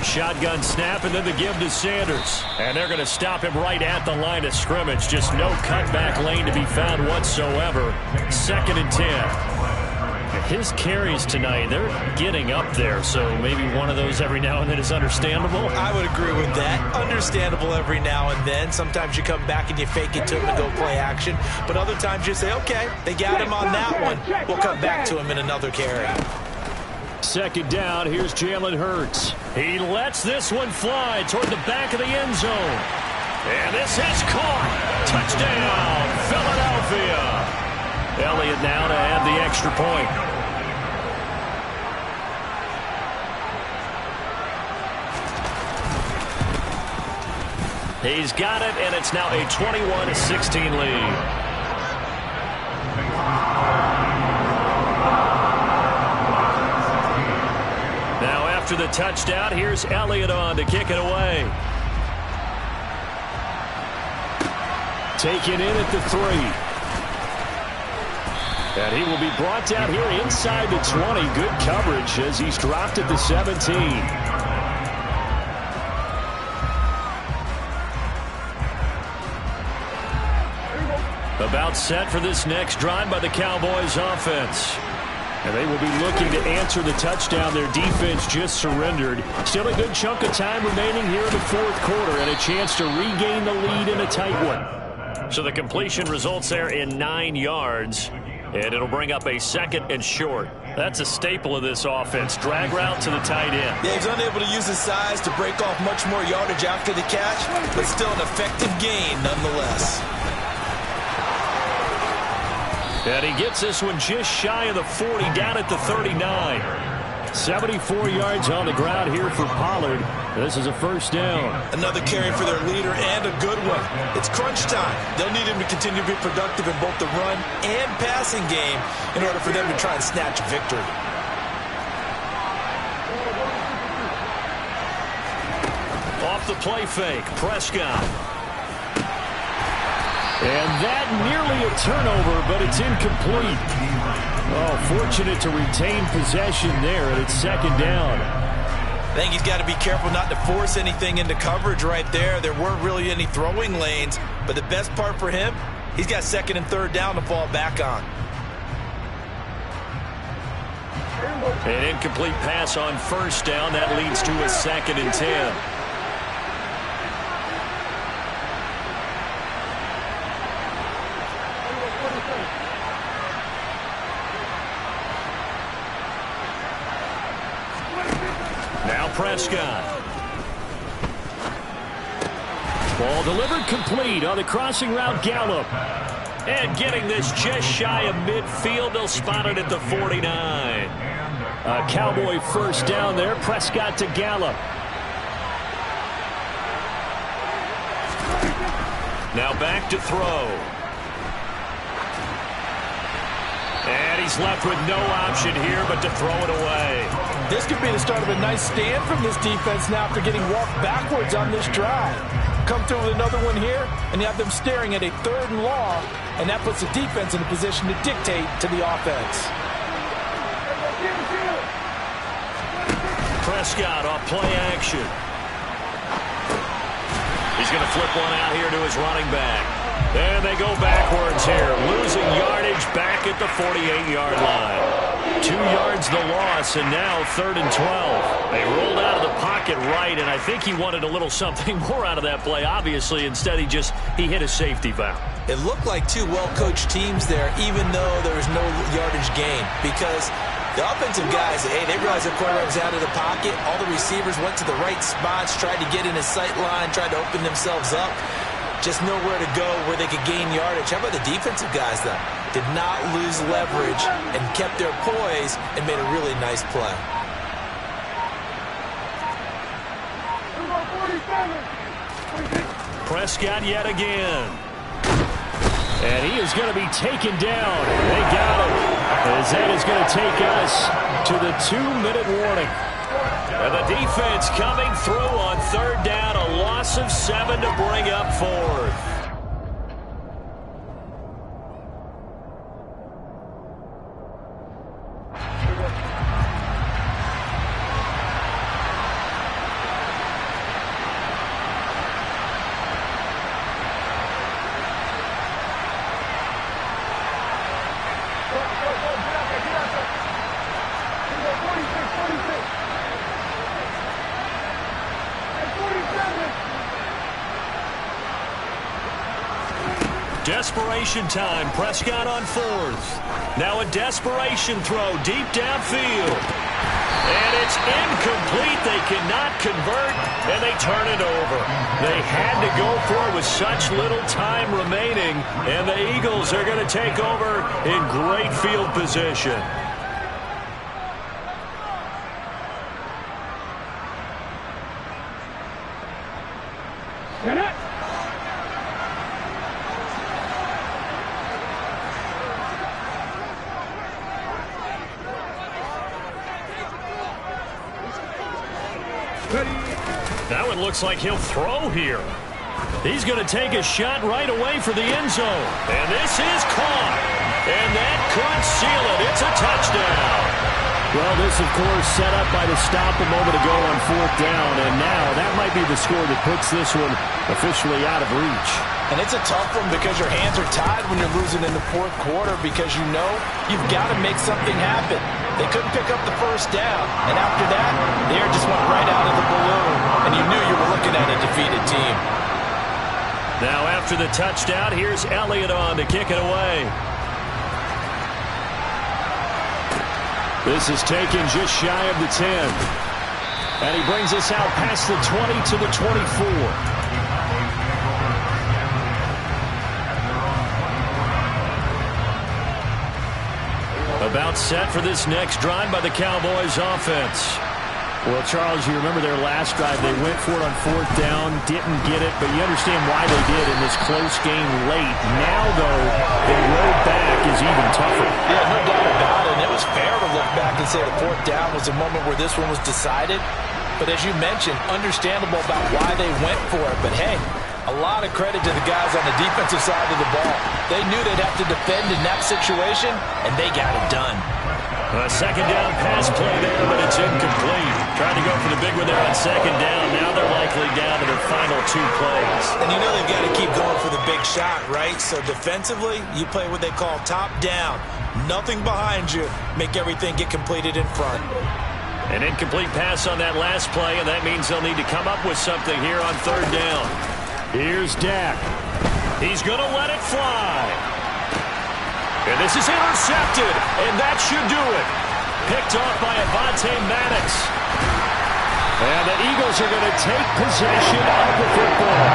Shotgun snap, and then the give to Sanders. And they're going to stop him right at the line of scrimmage. Just no cutback lane to be found whatsoever. 2nd and 10. His carries tonight, they're getting up there, so maybe one of those every now and then is understandable. I would agree with that. Understandable every now and then. Sometimes you come back and you fake it to him and go play action. But other times you say, okay, they got him on that one. We'll come back to him in another carry. Second down, here's Jalen Hurts. He lets this one fly toward the back of the end zone. And this is caught. Touchdown, Philadelphia. Elliott now to add the extra point. He's got it, and it's now a 21-16 lead. After the touchdown, here's Elliott on to kick it away. Taken in at the 3. And he will be brought down here inside the 20. Good coverage as he's dropped at the 17. About set for this next drive by the Cowboys offense. And they will be looking to answer the touchdown their defense just surrendered. Still a good chunk of time remaining here in the fourth quarter and a chance to regain the lead in a tight one. So the completion results there in 9 yards. And it'll bring up a second and short. That's a staple of this offense. Drag route to the tight end. Yeah, he's unable to use his size to break off much more yardage after the catch, but still an effective gain nonetheless. And he gets this one just shy of the 40, down at the 39. 74 yards on the ground here for Pollard. This is a first down. Another carry for their leader and a good one. It's crunch time. They'll need him to continue to be productive in both the run and passing game in order for them to try and snatch a victory. Off the play fake, Prescott. And that nearly a turnover, but it's incomplete. Oh, fortunate to retain possession there, and it's second down. I think he's got to be careful not to force anything into coverage right there. There weren't really any throwing lanes, but the best part for him, he's got second and third down to fall back on. An incomplete pass on first down. That leads to a second and 10. Prescott. Ball delivered complete on the crossing route, Gallup. And getting this just shy of midfield, they'll spot it at the 49. A Cowboy first down there, Prescott to Gallup. Now back to throw. And he's left with no option here but to throw it away. This could be the start of a nice stand from this defense now after getting walked backwards on this drive. Come through with another one here, and you have them staring at a third and long, and that puts the defense in a position to dictate to the offense. Prescott off play action. He's going to flip one out here to his running back. And they go backwards here, losing yardage back at the 48-yard line. 2 yards the loss, and now third and 12. They rolled out of the pocket right, and I think he wanted a little something more out of that play, obviously. Instead, he hit a safety valve. It looked like two well-coached teams there, even though there was no yardage gain, because the offensive guys, hey, they realized the quarterback was out of the pocket. All the receivers went to the right spots, tried to get in his sight line, tried to open themselves up. Just nowhere to go where they could gain yardage. How about the defensive guys, though? Did not lose leverage and kept their poise and made a really nice play. Prescott yet again. And he is going to be taken down. They got him. As that is going to take us to the 2-minute warning. And the defense coming through on third down. A loss of 7 to bring up fourth. Desperation time. Prescott on fourth. Now a desperation throw deep downfield. And it's incomplete. They cannot convert, and they turn it over. They had to go for it with such little time remaining, and the Eagles are going to take over in great field position. Now it looks like he'll throw here. He's going to take a shot right away for the end zone. And this is caught. And that could seal it. It's a touchdown. Well, this, of course, set up by the stop a moment ago on 4th down, and now that might be the score that puts this one officially out of reach. And it's a tough one because your hands are tied when you're losing in the 4th quarter because you know you've got to make something happen. They couldn't pick up the first down, and after that, the air just went right out of the balloon, and you knew you were looking at a defeated team. Now after the touchdown, here's Elliott on to kick it away. This is taken just shy of the 10. And he brings us out past the 20 to the 24. About set for this next drive by the Cowboys offense. Well, Charles, you remember their last drive. They went for it on 4th down, didn't get it, but you understand why they did in this close game late. Now, though, the road back is even tougher. Yeah, no doubt about it. And it was fair to look back and say the 4th down was a moment where this one was decided. But as you mentioned, understandable about why they went for it. But, hey, a lot of credit to the guys on the defensive side of the ball. They knew they'd have to defend in that situation, and they got it done. A second down pass play there, but it's incomplete. Trying to go for the big one there on second down. Now they're likely down to their final 2 plays. And you know they've got to keep going for the big shot, right? So defensively, you play what they call top down. Nothing behind you. Make everything get completed in front. An incomplete pass on that last play, and that means they'll need to come up with something here on 3rd down. Here's Dak. He's going to let it fly. And this is intercepted, and that should do it. Picked off by Avonte Maddox. And the Eagles are going to take possession of the football.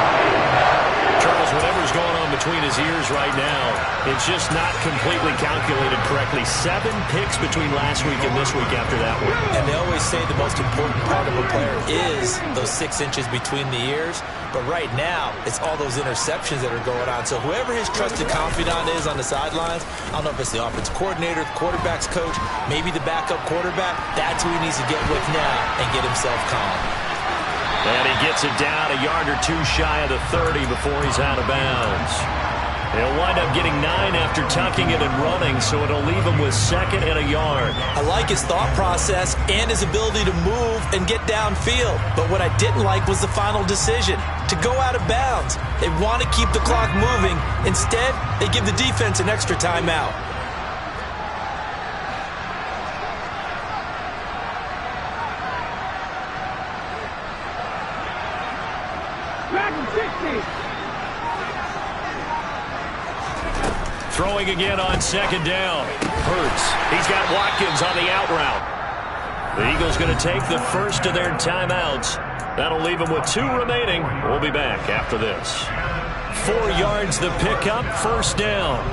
Charles, whatever's going on between his ears right now, it's just not completely calculated correctly. 7 picks between last week and this week after that one. And they always say the most important part of a player is those 6 inches between the ears. But right now, it's all those interceptions that are going on. So whoever his trusted confidant is on the sidelines, I don't know if it's the offensive coordinator, the quarterback's coach, maybe the backup quarterback, that's who he needs to get with now and get himself calm. And he gets it down a yard or 2 shy of the 30 before he's out of bounds. He'll wind up getting 9 after tucking it and running, so it'll leave him with 2nd and a yard. I like his thought process and his ability to move and get downfield. But what I didn't like was the final decision, to go out of bounds. They want to keep the clock moving. Instead, they give the defense an extra timeout. Throwing again on 2nd down. Hurts. He's got Watkins on the out route. The Eagles going to take the first of their timeouts. That'll leave them with 2 remaining. We'll be back after this. 4 yards the pickup, 1st down.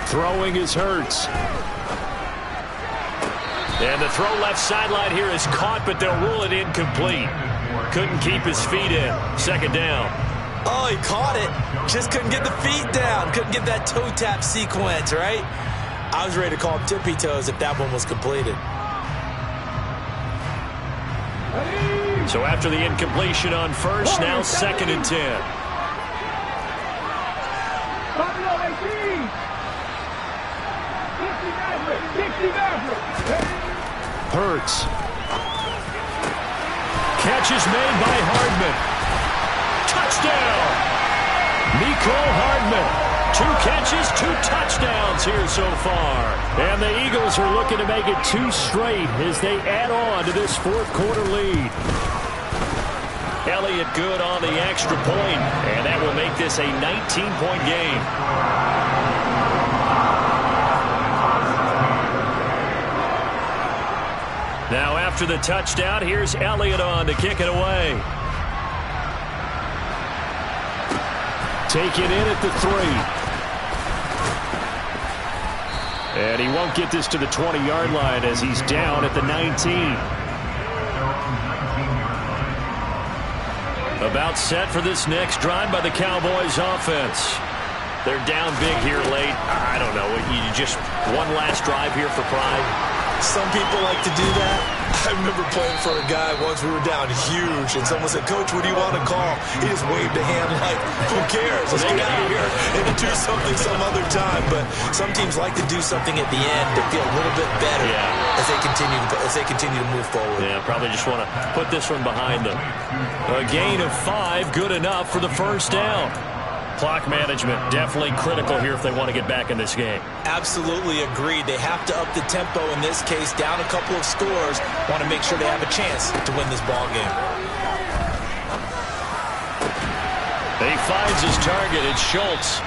Throwing is Hurts. And the throw left sideline here is caught, but they'll rule it incomplete. Couldn't keep his feet in. 2nd down. Oh, he caught it. Just couldn't get the feet down. Couldn't get that toe tap sequence, right? I was ready to call him tippy toes if that one was completed. So after the incompletion on 1st, now 2nd and 10. Hurts. Catch is made by Hardman. Touchdown! Mecole Hardman. 2 catches, 2 touchdowns here so far. And the Eagles are looking to make it 2 straight as they add on to this 4th quarter lead. Elliott good on the extra point, and that will make this a 19-point game. Now after the touchdown, here's Elliott on to kick it away. Taken in at the 3. And he won't get this to the 20-yard line as he's down at the 19. About set for this next drive by the Cowboys offense. They're down big here late. I don't know. You just one last drive here for pride. Some people like to do that. I remember playing for a guy once. We were down huge, and someone said, "Coach, what do you want to call?" He just waved a hand like, "Who cares? Let's get out of here and do something some other time." But some teams like to do something at the end to feel a little bit better as they continue to move forward. Yeah, probably just want to put this one behind them. A gain of 5, good enough for the first down. Clock management definitely critical here if they want to get back in this game. Absolutely agreed. They have to up the tempo in this case, down a couple of scores. Want to make sure they have a chance to win this ball game. He finds his target. It's Schultz.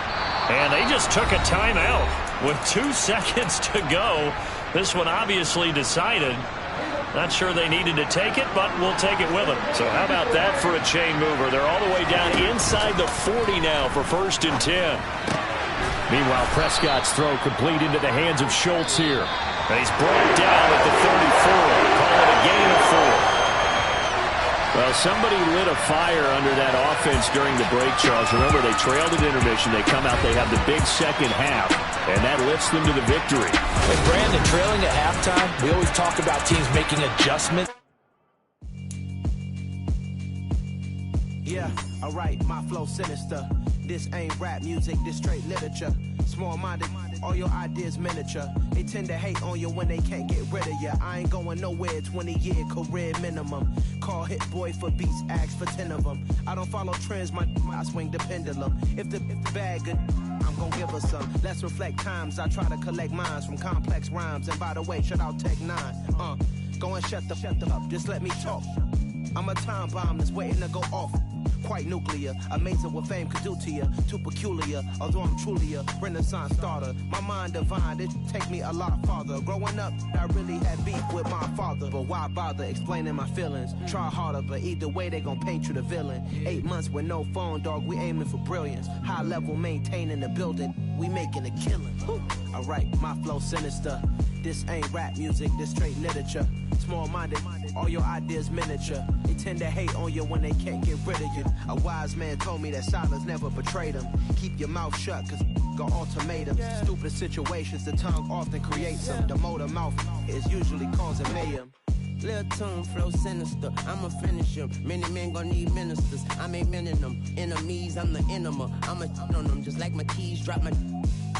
And they just took a timeout with 2 seconds to go. This one obviously decided. Not sure they needed to take it, but we'll take it with them. So how about that for a chain mover? They're all the way down inside the 40 now for 1st and 10. Meanwhile, Prescott's throw complete into the hands of Schultz here. And he's brought down at the 34. Call it a gain of 4. Well, somebody lit a fire under that offense during the break, Charles. Remember, they trailed at intermission. They come out, they have the big second half, and that lifts them to the victory. And Brandon, trailing at halftime, we always talk about teams making adjustments. Yeah, alright, my flow sinister. This ain't rap music, this straight literature. Small-minded, all your ideas miniature. They tend to hate on you when they can't get rid of you. I ain't going nowhere, 20-year career minimum. Call Hit Boy for beats, ask for 10 of them. I don't follow trends, I swing the pendulum. If the bag good, I'm gonna give her some. Let's reflect times, I try to collect minds from complex rhymes. And by the way, shout out Tech 9. Go and shut the up, just let me talk. I'm a time bomb that's waiting to go off. Quite nuclear, amazing what fame could do to you. Too peculiar, although I'm truly a renaissance starter. My mind divine, it take me a lot farther. Growing up, I really had beef with my father. But why bother explaining my feelings? Try harder, but either way they gon' paint you the villain. 8 months with no phone, dog, we aiming for brilliance. High level maintaining the building, we making a killing. Alright, my flow sinister. This ain't rap music, this straight literature. Small-minded, all your ideas miniature. They tend to hate on you when they can't get rid of you. A wise man told me that silence never betrayed him. Keep your mouth shut, cause got ultimatums. Stupid situations, the tongue often creates them. The motor mouth is usually causing mayhem. Lil' tune, flow sinister, I'ma finish him. Many men gon' need ministers, I ain't mending them. Enemies, I'm the enema, I'ma on them. Just like my keys, drop my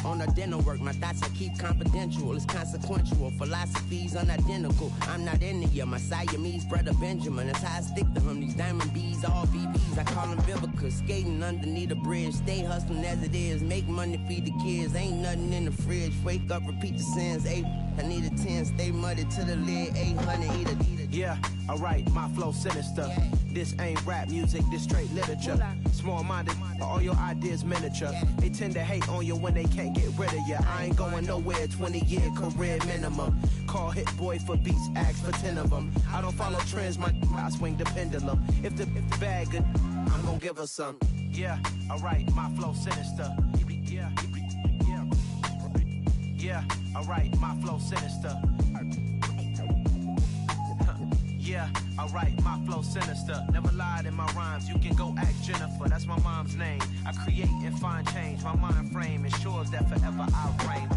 on the dinner work. My thoughts I keep confidential, it's consequential. Philosophies unidentical, I'm not in the my Siamese brother Benjamin. That's how I stick to him, these diamond bees, all BBs. I call them Vivica, skating underneath the bridge. Stay hustling as it is, make money, feed the kids. Ain't nothing in the fridge, wake up, repeat the sins. I need a 10, stay muddy to the lid. 800, eat it. Yeah, alright, my flow sinister. This ain't rap music, this straight literature. Small-minded, all your ideas miniature. They tend to hate on you when they can't get rid of you. I ain't going nowhere, 20-year career minimum. Call Hit Boy for beats, ask for 10 of them. I don't follow trends, I swing the pendulum. If the bag good, I'm gonna give her some. Yeah, alright, my flow sinister. Yeah, alright, my flow sinister. Yeah, alright, my flow sinister. Never lied in my rhymes, you can go ask Jennifer. That's my mom's name. I create and find change. My mind frame ensures that forever I'll reign.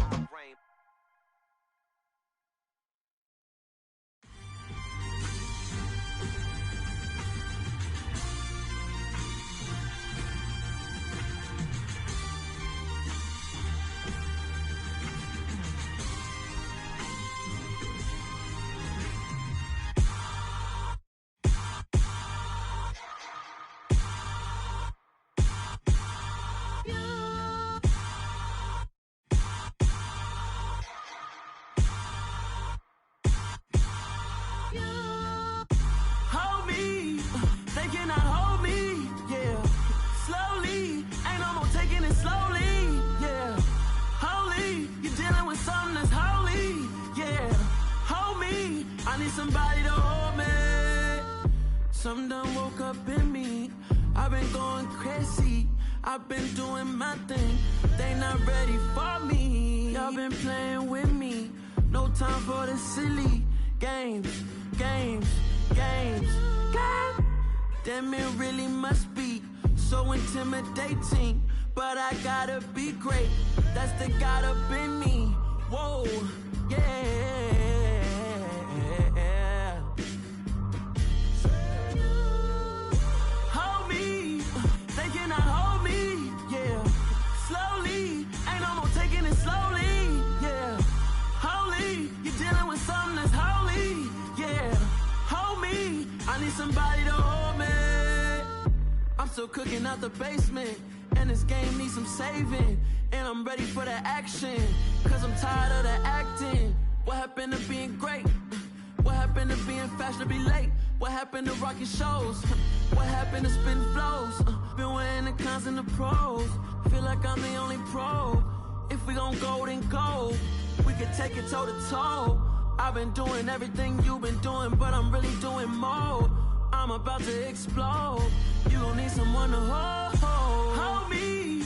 Somebody to hold me. Some done woke up in me. I've been going crazy. I've been doing my thing. They not ready for me. Y'all been playing with me. No time for the silly games. Damn, it really must be so intimidating. But I gotta be great. That's the God up in me. Whoa, yeah. I need somebody to hold me. I'm still cooking out the basement, and this game needs some saving. And I'm ready for the action, cause I'm tired of the acting. What happened to being great? What happened to being fashionably late? What happened to rocking shows? What happened to spin flows? Been wearing the cons and the pros. Feel like I'm the only pro. If we gon' go, then go. We could take it toe to toe. I've been doing everything you've been doing, but I'm really doing more. I'm about to explode. You gon' need someone to hold me.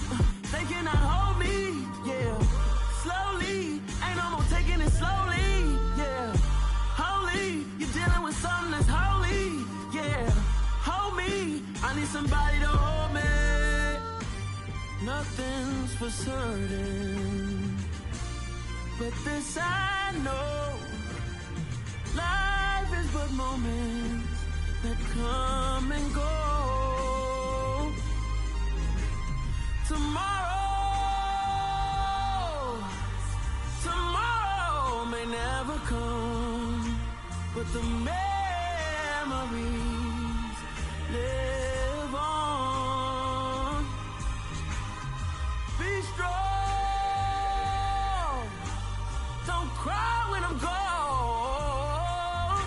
They cannot hold me, yeah. Slowly, ain't no more taking it slowly, yeah. Holy, you're dealing with something that's holy, yeah. Hold me, I need somebody to hold me. Nothing's for certain, but this I know. Life is but moments that come and go. Tomorrow may never come, but the memories live on. Be strong, don't cry when I'm gone.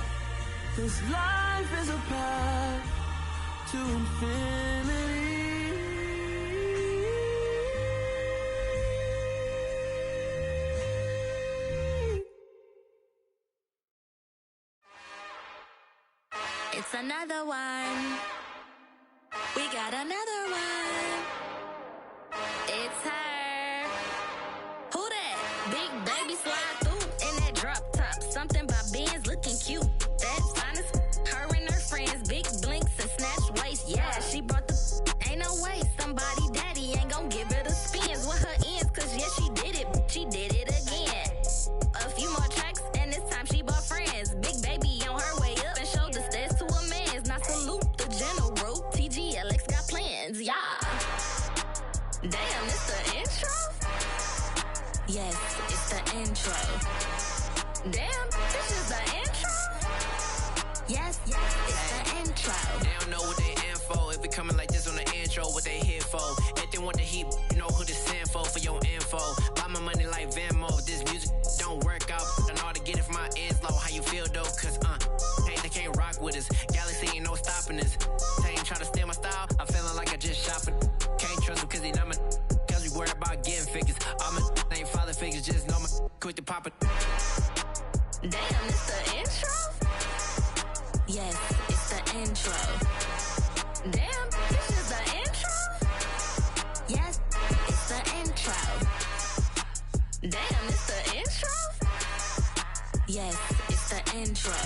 This life is a path to infinity. It's another one. We got another one. It's her. Who that? Big baby slide through in that drop top. Something about Benz looking cute. That's honest. Her and her friends, big blinks and snatch waist. Yeah, she brought the. Ain't no way somebody daddy ain't gon' give her the spins with her ends. Cause yeah, she did it. She did it again. A few more tracks and this time she bought friends. Big baby on her way up and showed the stairs to a man's. Now salute the general. TGLX got plans, yeah. Damn, it's the intro? Yes, it's the intro. Damn, this is the intro? Yes, it's the intro. They don't know what they in for. If it coming like this on the intro, what they here for? If they want the heat, you know who to send for your info. Buy my money like Venmo. If this music don't work out, I know how to get it from my ends low. How you feel though? Cause hey, they can't rock with us. Galaxy ain't no stopping us. They ain't try to steal my style. I'm feeling like I just shopping. Can't trust him cause he not my. Cause we worried about getting figures. All my ain't father figures, just know my quick to pop it. Damn, it's the intro? Yes, it's the intro. Damn, this is the intro? Yes, it's the intro. Damn, it's the intro? Yes, it's the intro.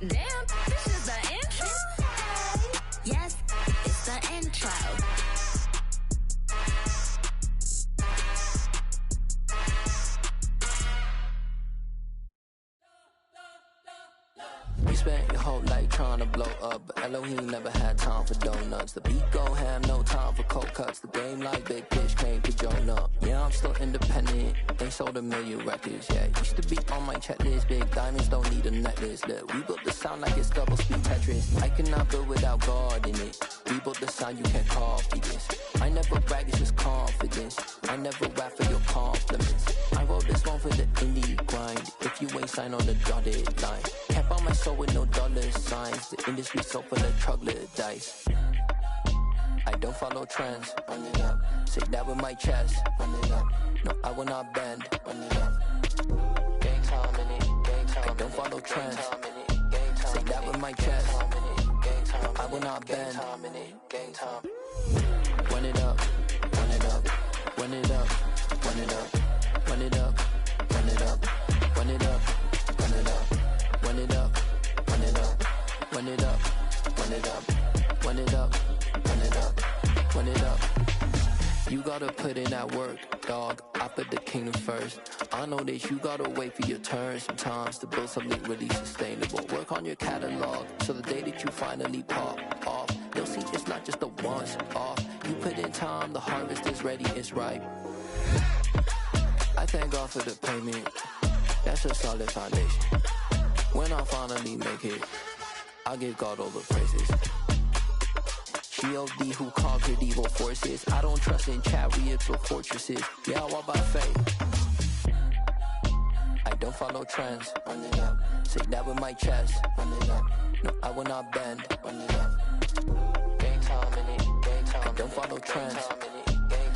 Damn, this is the intro? Yes, it's the intro. You spent your whole life trying to blow up, but Elohim never had time for donuts. The beat go ham, no time for cold cuts. The game like Big Fish came to Jonah. Yeah, I'm still independent. They sold 1 million records. Yeah, used to be on my checklist. Big diamonds don't need a necklace. Look, we built the sound like it's double speed Tetris. I cannot build without God in it. We built the sound you can't copy this. I never brag, it's just confidence. I never rap for your compliments. I wrote this one for the indie grind. If you ain't signed on the dotted line, can't buy my soul with no dollar signs. The industry so full of troglodytes. I don't follow trends. Run it up. Say that with my chest. Run it up. No, I will not bend. Run it up. Gang time in it. Gang time. I don't follow trends. Say that with my chest. No, I will not bend. Gang time. Run it up. Run it up. Run it up. Run it up. Run it up. Run it up. Run it up. Run it up. Run it up. Run it up. Run it up. Run it up. Run it up. Run it up. Run it up. You gotta put in that work, dog. I put the kingdom first. I know that you gotta wait for your turn sometimes to build something really sustainable. Work on your catalog, so the day that you finally pop off, you'll see it's not just a once off. You put in time, the harvest is ready, it's ripe. I thank God for the payment. That's a solid foundation. When I finally make it, I give God all the praises. G.O.D. who conquered evil forces. I don't trust in chariots or fortresses. Yeah, I walk by faith. I don't follow trends. Run it up. Say that with my chest. Run it up. No, I will not bend. Run it up. Game time in it. Game time. I don't follow trends.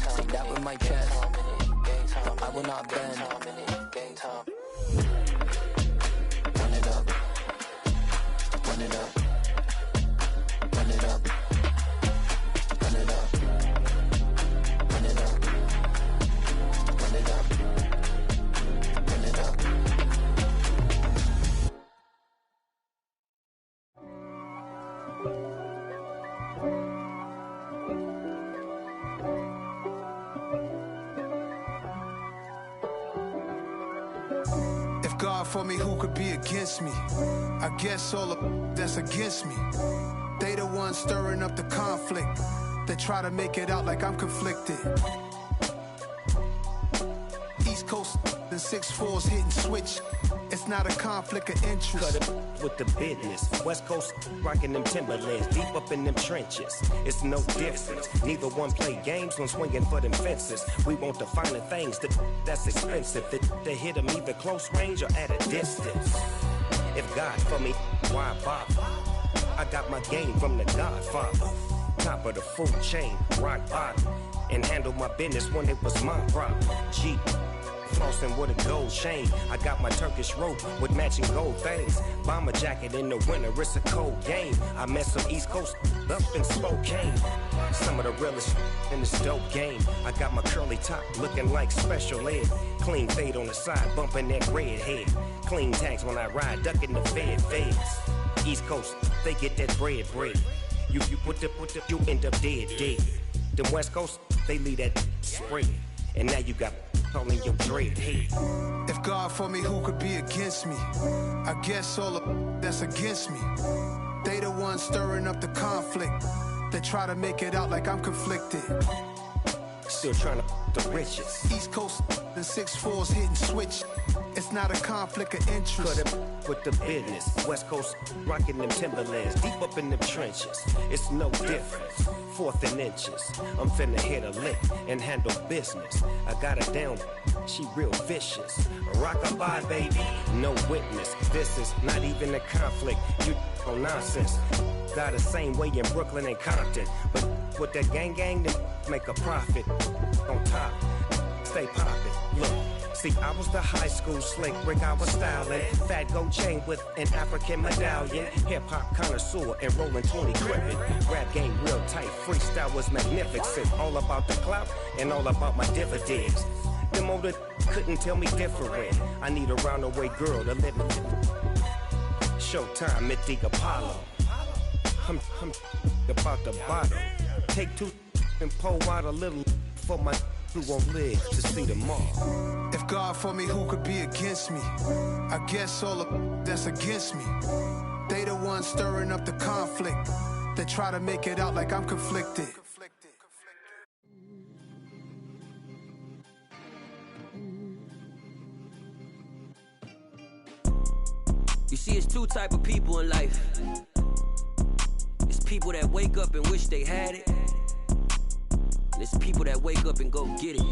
Say that with my chest. No, I will not bend. Game time. Run it up. Run it up. Run it up. Run it up. Run it up. Run it up. Run it up. If God for me, who could be against me? I guess all of that's against me. They the ones stirring up the conflict. They try to make it out like I'm conflicted. East Coast and 6'4s hitting switch. It's not a conflict of interest. Cut it with the business. West Coast rocking them Timberlands, deep up in them trenches. It's no difference. Neither one play games when swinging for them fences. We want the finer things that's expensive. They hit them either close range or at a distance. If God for me, why bother? I got my game from the Godfather. Top of the food chain, rock bottom. And handle my business when it was my problem. Jeep. Flossing with a gold chain. I got my Turkish rope with matching gold things. Bomber jacket in the winter, it's a cold game. I met some East Coast up in Spokane. Some of the realest in this dope game. I got my curly top looking like special ed. Clean fade on the side, bumping that red head. Clean tags when I ride, ducking the feds. East Coast, they get that bread. You put the, you end up dead. Them West Coast, they leave that spread. And now you got calling your dread head. If God for me, who could be against me? I guess all of that's against me. They the ones stirring up the conflict. They try to make it out like I'm conflicted. Still trying to the riches. East Coast and 6'4s hitting switch. It's not a conflict of interest. Cut it with the business. West Coast rocking them Timberlands, deep up in them trenches. It's no difference. 4th and inches. I'm finna hit a lick and handle business. I got her down, she real vicious. Rock-a-bye, baby, no witness. This is not even a conflict. You on nonsense. Got the same way in Brooklyn and Compton. But with that gang, then make a profit. On top, stay poppin'. Look. See, I was the high school slick Rick, I was styling. Fat gold chain with an African medallion. Hip-hop connoisseur and rolling 20 crippin'. Rap game real tight, freestyle was magnificent. All about the clout and all about my dividends. Them older couldn't tell me different. I need a round-the-way girl to live in. Showtime, Mythic Apollo. I'm about the bottom. Take 2 and pour out a little for my who won't live to see them all. If God for me, who could be against me? I guess all of that's against me. They the ones stirring up the conflict. They try to make it out like I'm conflicted. You see, it's 2 type of people in life. It's people that wake up and wish they had it. And it's people that wake up and go get it.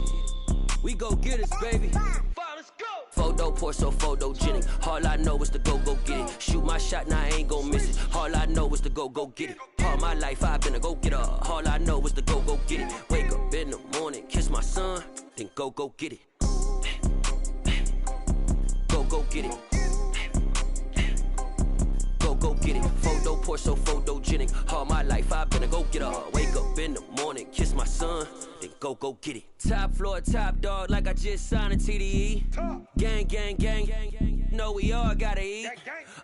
We go get it, baby. Let's go. Photo pour so photogenic. All I know is to go get it. Shoot my shot, now I ain't gon' miss it. All I know is to go get it. All my life I've been a go-getter. All I know is to go get it. Wake up in the morning, kiss my son, then go get it. Go get it. Go get it. Photo pour so photogenic. All my life I've been a go-getter. Wake up in the morning, kiss my son, then go get it. Top floor, top dog, like I just signed a TDE. Gang. Know we all gotta eat.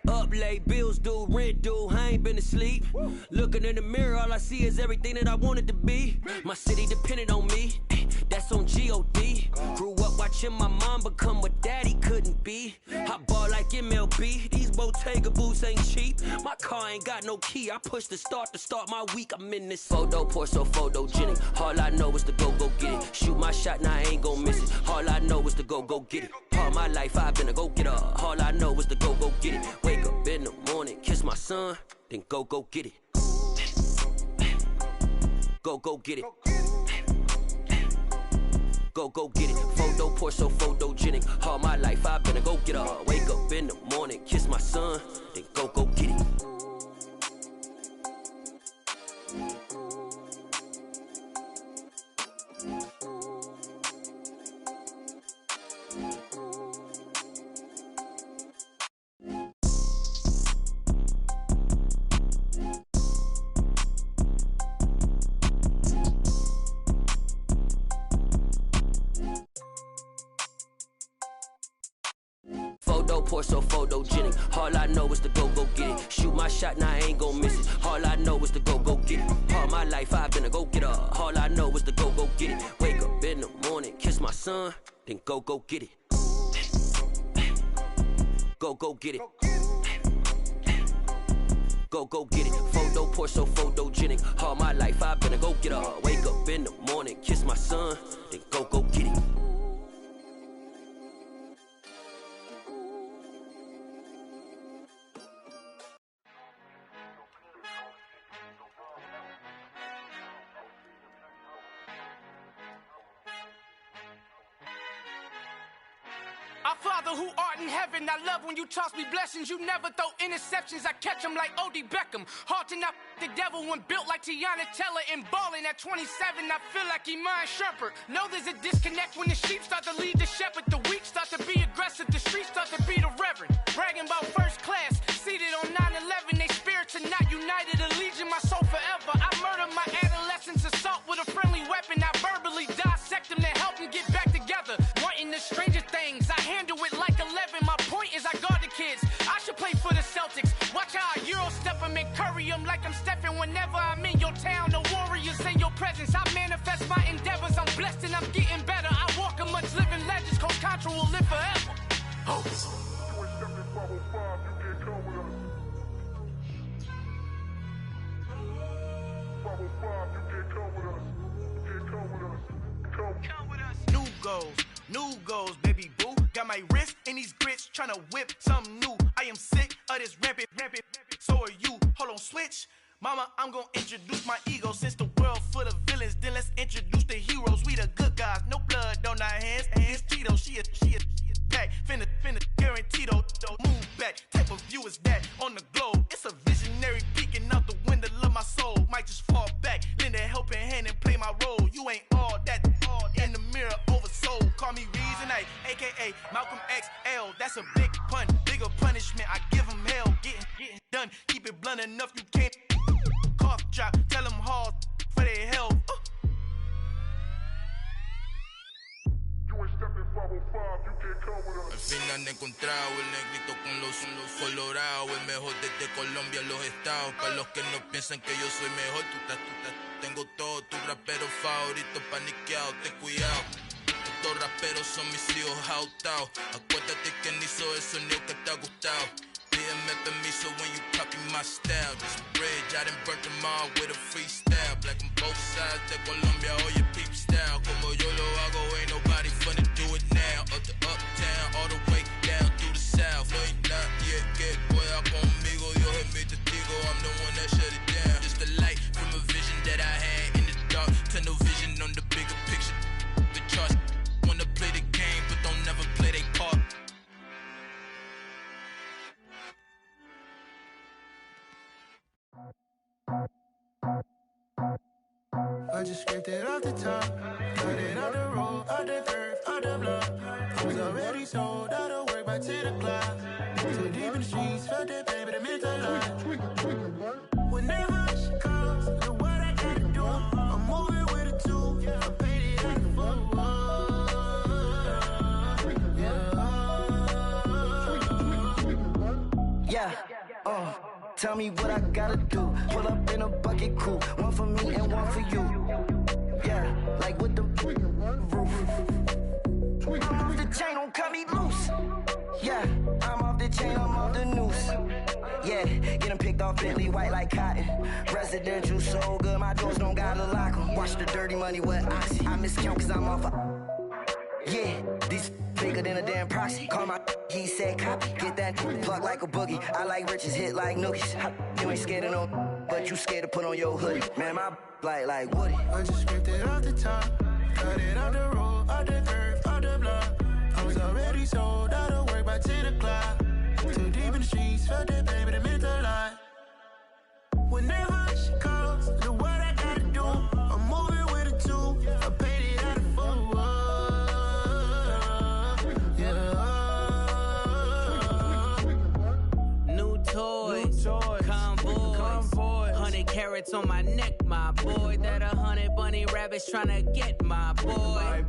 Up late, bills due, rent due, I ain't been asleep. Looking in the mirror, all I see is everything that I wanted to be. My city depended on me, that's on G.O.D. Grew up watching my mom become what daddy couldn't be. I ball like MLB, these Bottega boots ain't cheap. My car ain't got no key, I push the start to start my week. I'm in this photo pour so photogenic. All I know is to go get it. Shoot my shot, now I ain't gon' miss it. All I know is to go get it. All my life I've been a go-getter. All I know is to go get it. Wake up in the morning, kiss my my son, then go get it. Go get it. Go get it. Photo poor, so photogenic. All my life I've been a go getter. Wake up in the morning, kiss my son, then go get it. Poor, so photogenic. All I know is to go get it. Shoot my shot, now I ain't gon' miss it. All I know is to go get it. All my life I've been a go getter. All I know is to go get it. Wake up in the morning, kiss my son, then go get it. Go get it. Go get it. Photo poor, so photogenic. All my life I've been a go getter. Wake up in the morning, kiss my son, then go get it. Our Father who art in heaven, I love when you toss me blessings. You never throw interceptions, I catch them like O.D. Beckham. Hard to not the devil when built like Tiana Teller and balling at 27. I feel like Iman Shumpert. Know there's a disconnect when the sheep start to lead the shepherd. The weak start to be aggressive, the streets start to be the reverend. Bragging about first class, seated on 9/11. They spirits are not united, a legion, my soul forever. I murdered my adolescence, assault with a friendly weapon. I verbally dissect them to help them get back together. Wanting the stranger things, I handle it like 11. My point is I guard the kids. I should play for the Celtics. Watch how I Euro step them and curry them like I'm stepping. Whenever I'm in your town, the warriors in your presence. I manifest my endeavors. I'm blessed and I'm getting better. I walk amongst living legends. Coach Contra will live forever. Oh. New goals, baby boo. Got my wrist in these grits, tryna whip something new. I am sick of this rampant. So are you. Hold on, switch. Mama, I'm gonna introduce my ego. Since the world full of villains, then let's introduce the heroes. We the good guys, no blood on our hands. It's Tito, she is back. Finna, guaranteed, move back. Type of view is that on the globe. It's a visionary peeking out the window of my soul. Might just fall back, lend a helping hand and play my role. You ain't all that in the mirror oversold. Call me Reason A, aka Malcolm XL. That's a big pun, bigger punishment. I give him hell, getting done. Keep it blunt enough, you can't cough drop. Tell them hard for their health. Al fin han encontrado el negrito con los colorados, el mejor desde Colombia, los estados. Para los que no piensan que yo soy mejor, tengo todo tu rapero favorito paniqueado, ten cuidado. Estos raperos son mis hijos jautados. Acuérdate que ni hizo el sonido que te ha gustado. Pídeme permiso when you copy my style. This bridge, I done burnt them all with a freestyle. Black on both sides de Colombia, oye peep style. Como yo lo hago, ain't nobody finna do it now. Up to uptown, all the way down through the south. No hay nadie que pueda conmigo, Dios es mi testigo. I'm the one that shut it down. Just the light from a vision that I had in the dark. Tunnel vision on the bigger picture. The charts wanna play the game, but don't never play their part. I just scraped it off the top, cut it off the road, off the turf, off the block. I was already sold out of work by 10 o'clock. Too deep in the streets, felt that pain, but it meant a lot. Whenever she calls, look what I gotta do. I'm moving with a two, I'm painted out of fuck. Yeah, tell me what I gotta do. Pull up in a bucket crew, one for me and one for you. Yeah, like with the roof. I'm off the chain, don't cut me loose. Yeah, I'm off the chain, I'm off the noose. Yeah, getting picked off Bentley white like cotton. Residential so good, my doors don't gotta lock 'em. Watch the dirty money with Oxy. I miscount cause I'm off a Yeah, these bigger than a damn proxy. Call my he said copy. Get that plug like a boogie. I like riches, hit like nookies. You ain't scared of no, but you scared to put on your hoodie. Man, my like Woody. I just scraped it off the top, cut it off the road, off the curve, off the block. I was already sold out of work by 10 o'clock. Too deep in the streets, felt that baby, that meant a lot. Whenever she calls, look what I gotta do. I'm moving with a two, I paid it out of full. Yeah. New toys, convoys, 100 carats on my neck, my boy. That 100 bunny rabbits tryna get my boy.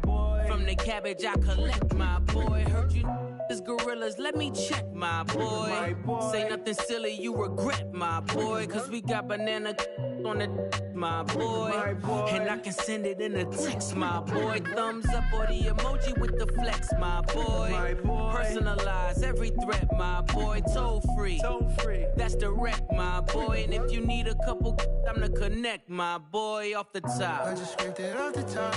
From the cabbage I collect, my boy. Heard you is gorillas, let me check, my boy. Say nothing silly, you regret, my boy. Cause we got banana on the my boy. And I can send it in a text, my boy. Thumbs up or the emoji with the flex, my boy. Personalize every threat, my boy. Toll free, that's direct, my boy. And if you need a couple, I'm to connect, my boy, off the top. I just scraped it off the top,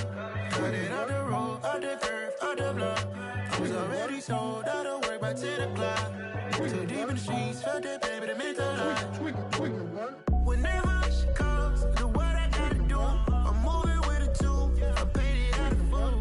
cut it off the road, off the curve, off the block. I was already sold out of work by 10 o'clock. Too deep in the streets, felt that baby, that meant a lot. Whenever she calls, look what I gotta do. I'm moving with a two, I paid it out of full.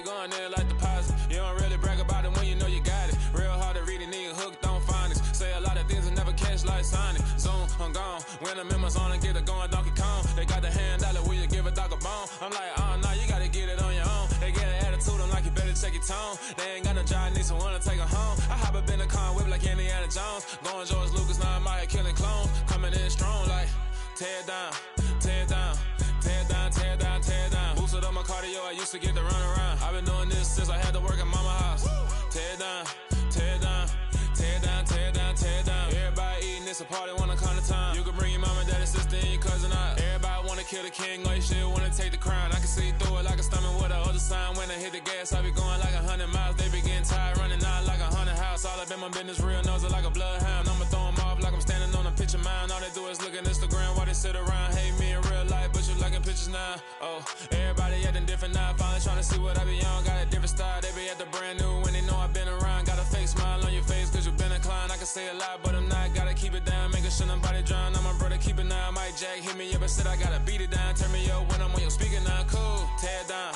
Going there like deposit. You don't really brag about it when you know you got it. Real hard to read a nigga hooked on phonics. Say a lot of things and never catch like Sonic. Zoom, I'm gone. When the members on and get it going Donkey Kong. They got the hand dollar, will you give a dog a bone? I'm like, oh no, you gotta get it on your own. They get an attitude, I'm like, you better check your tone. They ain't got no job, need someone to take her home. I hop up in the car, whip like Indiana Jones. Going George Lucas, now I'm out here killing clones. Coming in strong like, tear down, tear down. Tear down, tear down, tear down. Boosted up my cardio, I used to get to run around. I've been doing this since I had to work at mama house. Tear down, tear down, tear down, tear down, tear down. Everybody eating, it's a party, wanna come to time. You can bring your mama, daddy, sister, and your cousin out. Everybody wanna kill the king, like shit, wanna take the crown. I can see through it like a stomach with a other sign. When I hit the gas, I be going like 100 miles. They be getting tired, running out like 100 house. All up in my business, real nose like a bloodhound. I'ma throw them off like I'm standing on a picture mound. All they do is look at Instagram while they sit around, hate me in real life, but you liking pictures now. Oh, everybody acting different now. Finally trying to see what I be on. Got a different style. They be at the brand new when they know I've been around. Got a fake smile on your face cause you been inclined. I can say a lot, but I'm not. Gotta keep it down. Making sure nobody drown. I'm my brother, keep it now. Mike Jack hit me up and said I gotta beat it down. Turn me up when I'm on your speaker now. Cool. Tear down.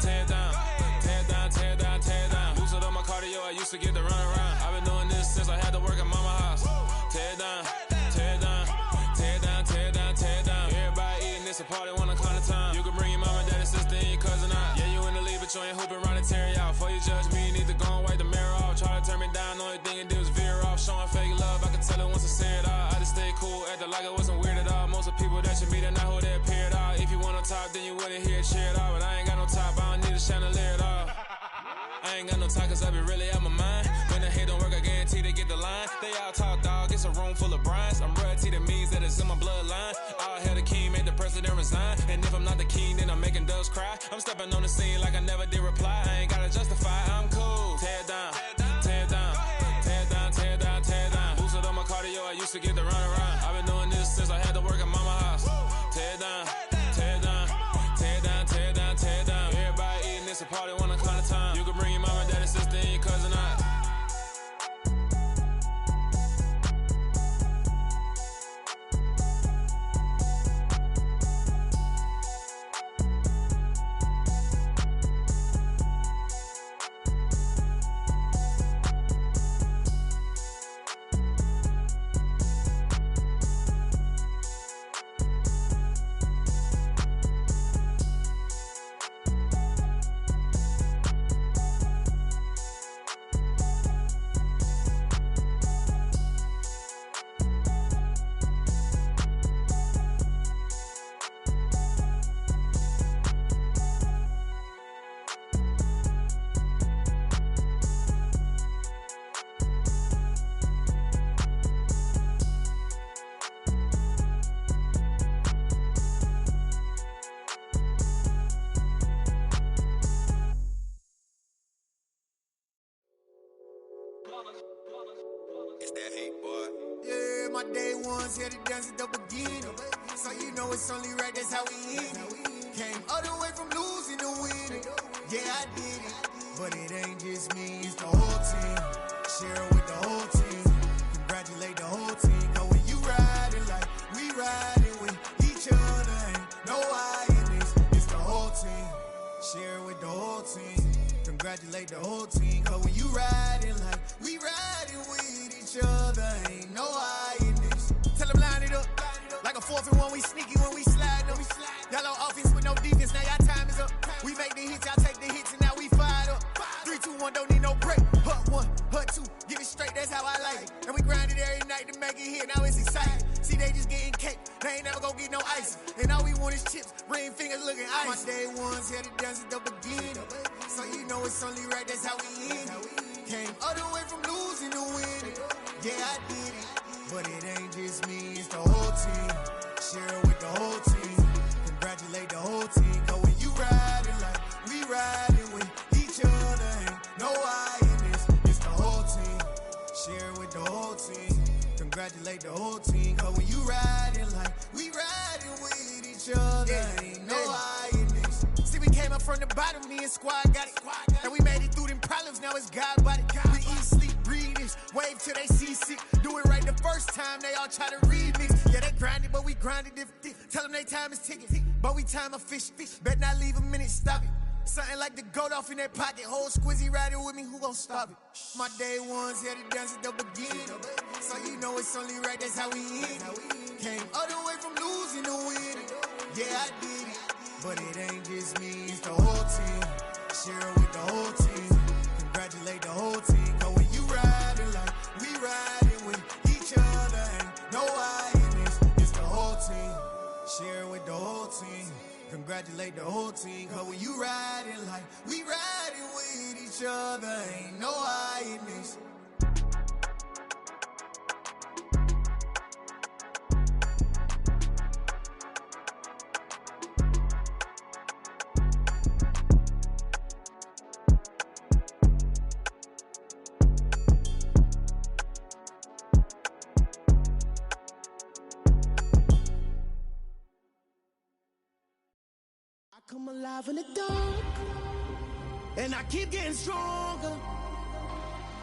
Tear down. Tear down. Tear down. Tear down. Boosted up my cardio. I used to get to run around. I've been doing this since I had to work at mama house. Tear down. Tear down. Tear down. Tear down. Tear down. Everybody eating, it's a party, wanna come to time. You can bring your mama, daddy, sister, and your cousin out. Yeah, you in the lead, but you ain't hooping around and tear you out. Before you judge me, you need to go and wipe the mirror off. Try to turn me down, only thing you did was veer off. Showing fake love, I can tell it once I say it all. I just stay cool, acting like I wasn't weird at all. Most of the people that you meet are not who they appear at all. If you want on top, then you wouldn't hear it cheer at all. But I ain't got no top, I don't need a chandelier at all. I ain't got no time cause I be really out my mind. When the hate don't work, I guarantee they get the line. They all talk dog, it's a room full of brines. I'm royalty, that means that it's in my bloodline. All hail the king, made the president resign. And if I'm not the king, then I'm making doves cry. I'm stepping on the scene like I never did reply. I ain't gotta justify, I'm cool. Tear down, tear down, tear down, tear down, tear down. Boosted up my cardio, I used to get to run around. I've been doing this since I had to work at mama house. Tear down, tear down, tear down, tear down, tear down. Everybody eating, it's a party, wanna come to time. You can bring your mama, daddy, sister, and your cousin out. It's that hate, boy. Yeah, my day ones here to dance at the beginning. So you know it's only right, that's how we end it. Came all the way from losing to winning. Yeah, I did it. But it ain't just me, it's the whole team. Share with the whole team. Congratulate the whole team. Cause when you riding like we riding with each other, ain't no I in this. It's the whole team. Share with the whole team. Congratulate the whole team. Cause when you riding like we riding with each other, ain't no I in this. Tell them line it up. Like a 4th and 1, we sneaky when we slide them. Y'all on offense with no defense, now y'all time is up. We make the hits, y'all take the hits, and now we fired up. 3, 2, 1, don't need no break. Hut 1, hut 2, give it straight, that's how I like it. And we grind it every night to make it hit, now it's exciting. See, they just getting cake, they ain't never gonna get no ice. And all we want is chips, ring fingers looking ice. My day ones here to dance at the beginning. So you know it's only right, that's how we end it. Came all the way from losing to winning. Yeah, I did it. But it ain't just me, it's the whole team. Share with the whole team. Congratulate the whole team. Cause when you riding like we riding with each other, ain't no I in this. It's the whole team. Share with the whole team. Congratulate the whole team. Cause when you riding like we riding with each other, ain't no I in this. See, we came up from the bottom, me and squad got it. And we made it through them problems, now it's God body. We eat, sleep, breathe this, wave till they see sick. Do it right the first time, they all try to remix. Yeah, they grinded, but we grinded different. Tell them they time is ticking, but we time a fish. Bet not leave a minute, stop it. Something like the goat off in that pocket. Whole squizzy riding with me, who gon' stop it? My day ones here to dance at the beginning. So you know it's only right, that's how we end it. Came all the way from losing to winning. Yeah, I did it. But it ain't just me, it's the whole team. Share with the whole team. Congratulate the whole team. Cause when you riding like we riding with each other, ain't no I in this. It's the whole team. Share with the whole team. Congratulate the whole team. Cause when you riding like we riding with each other, ain't no I in this. Come alive in the dark, and I keep getting stronger.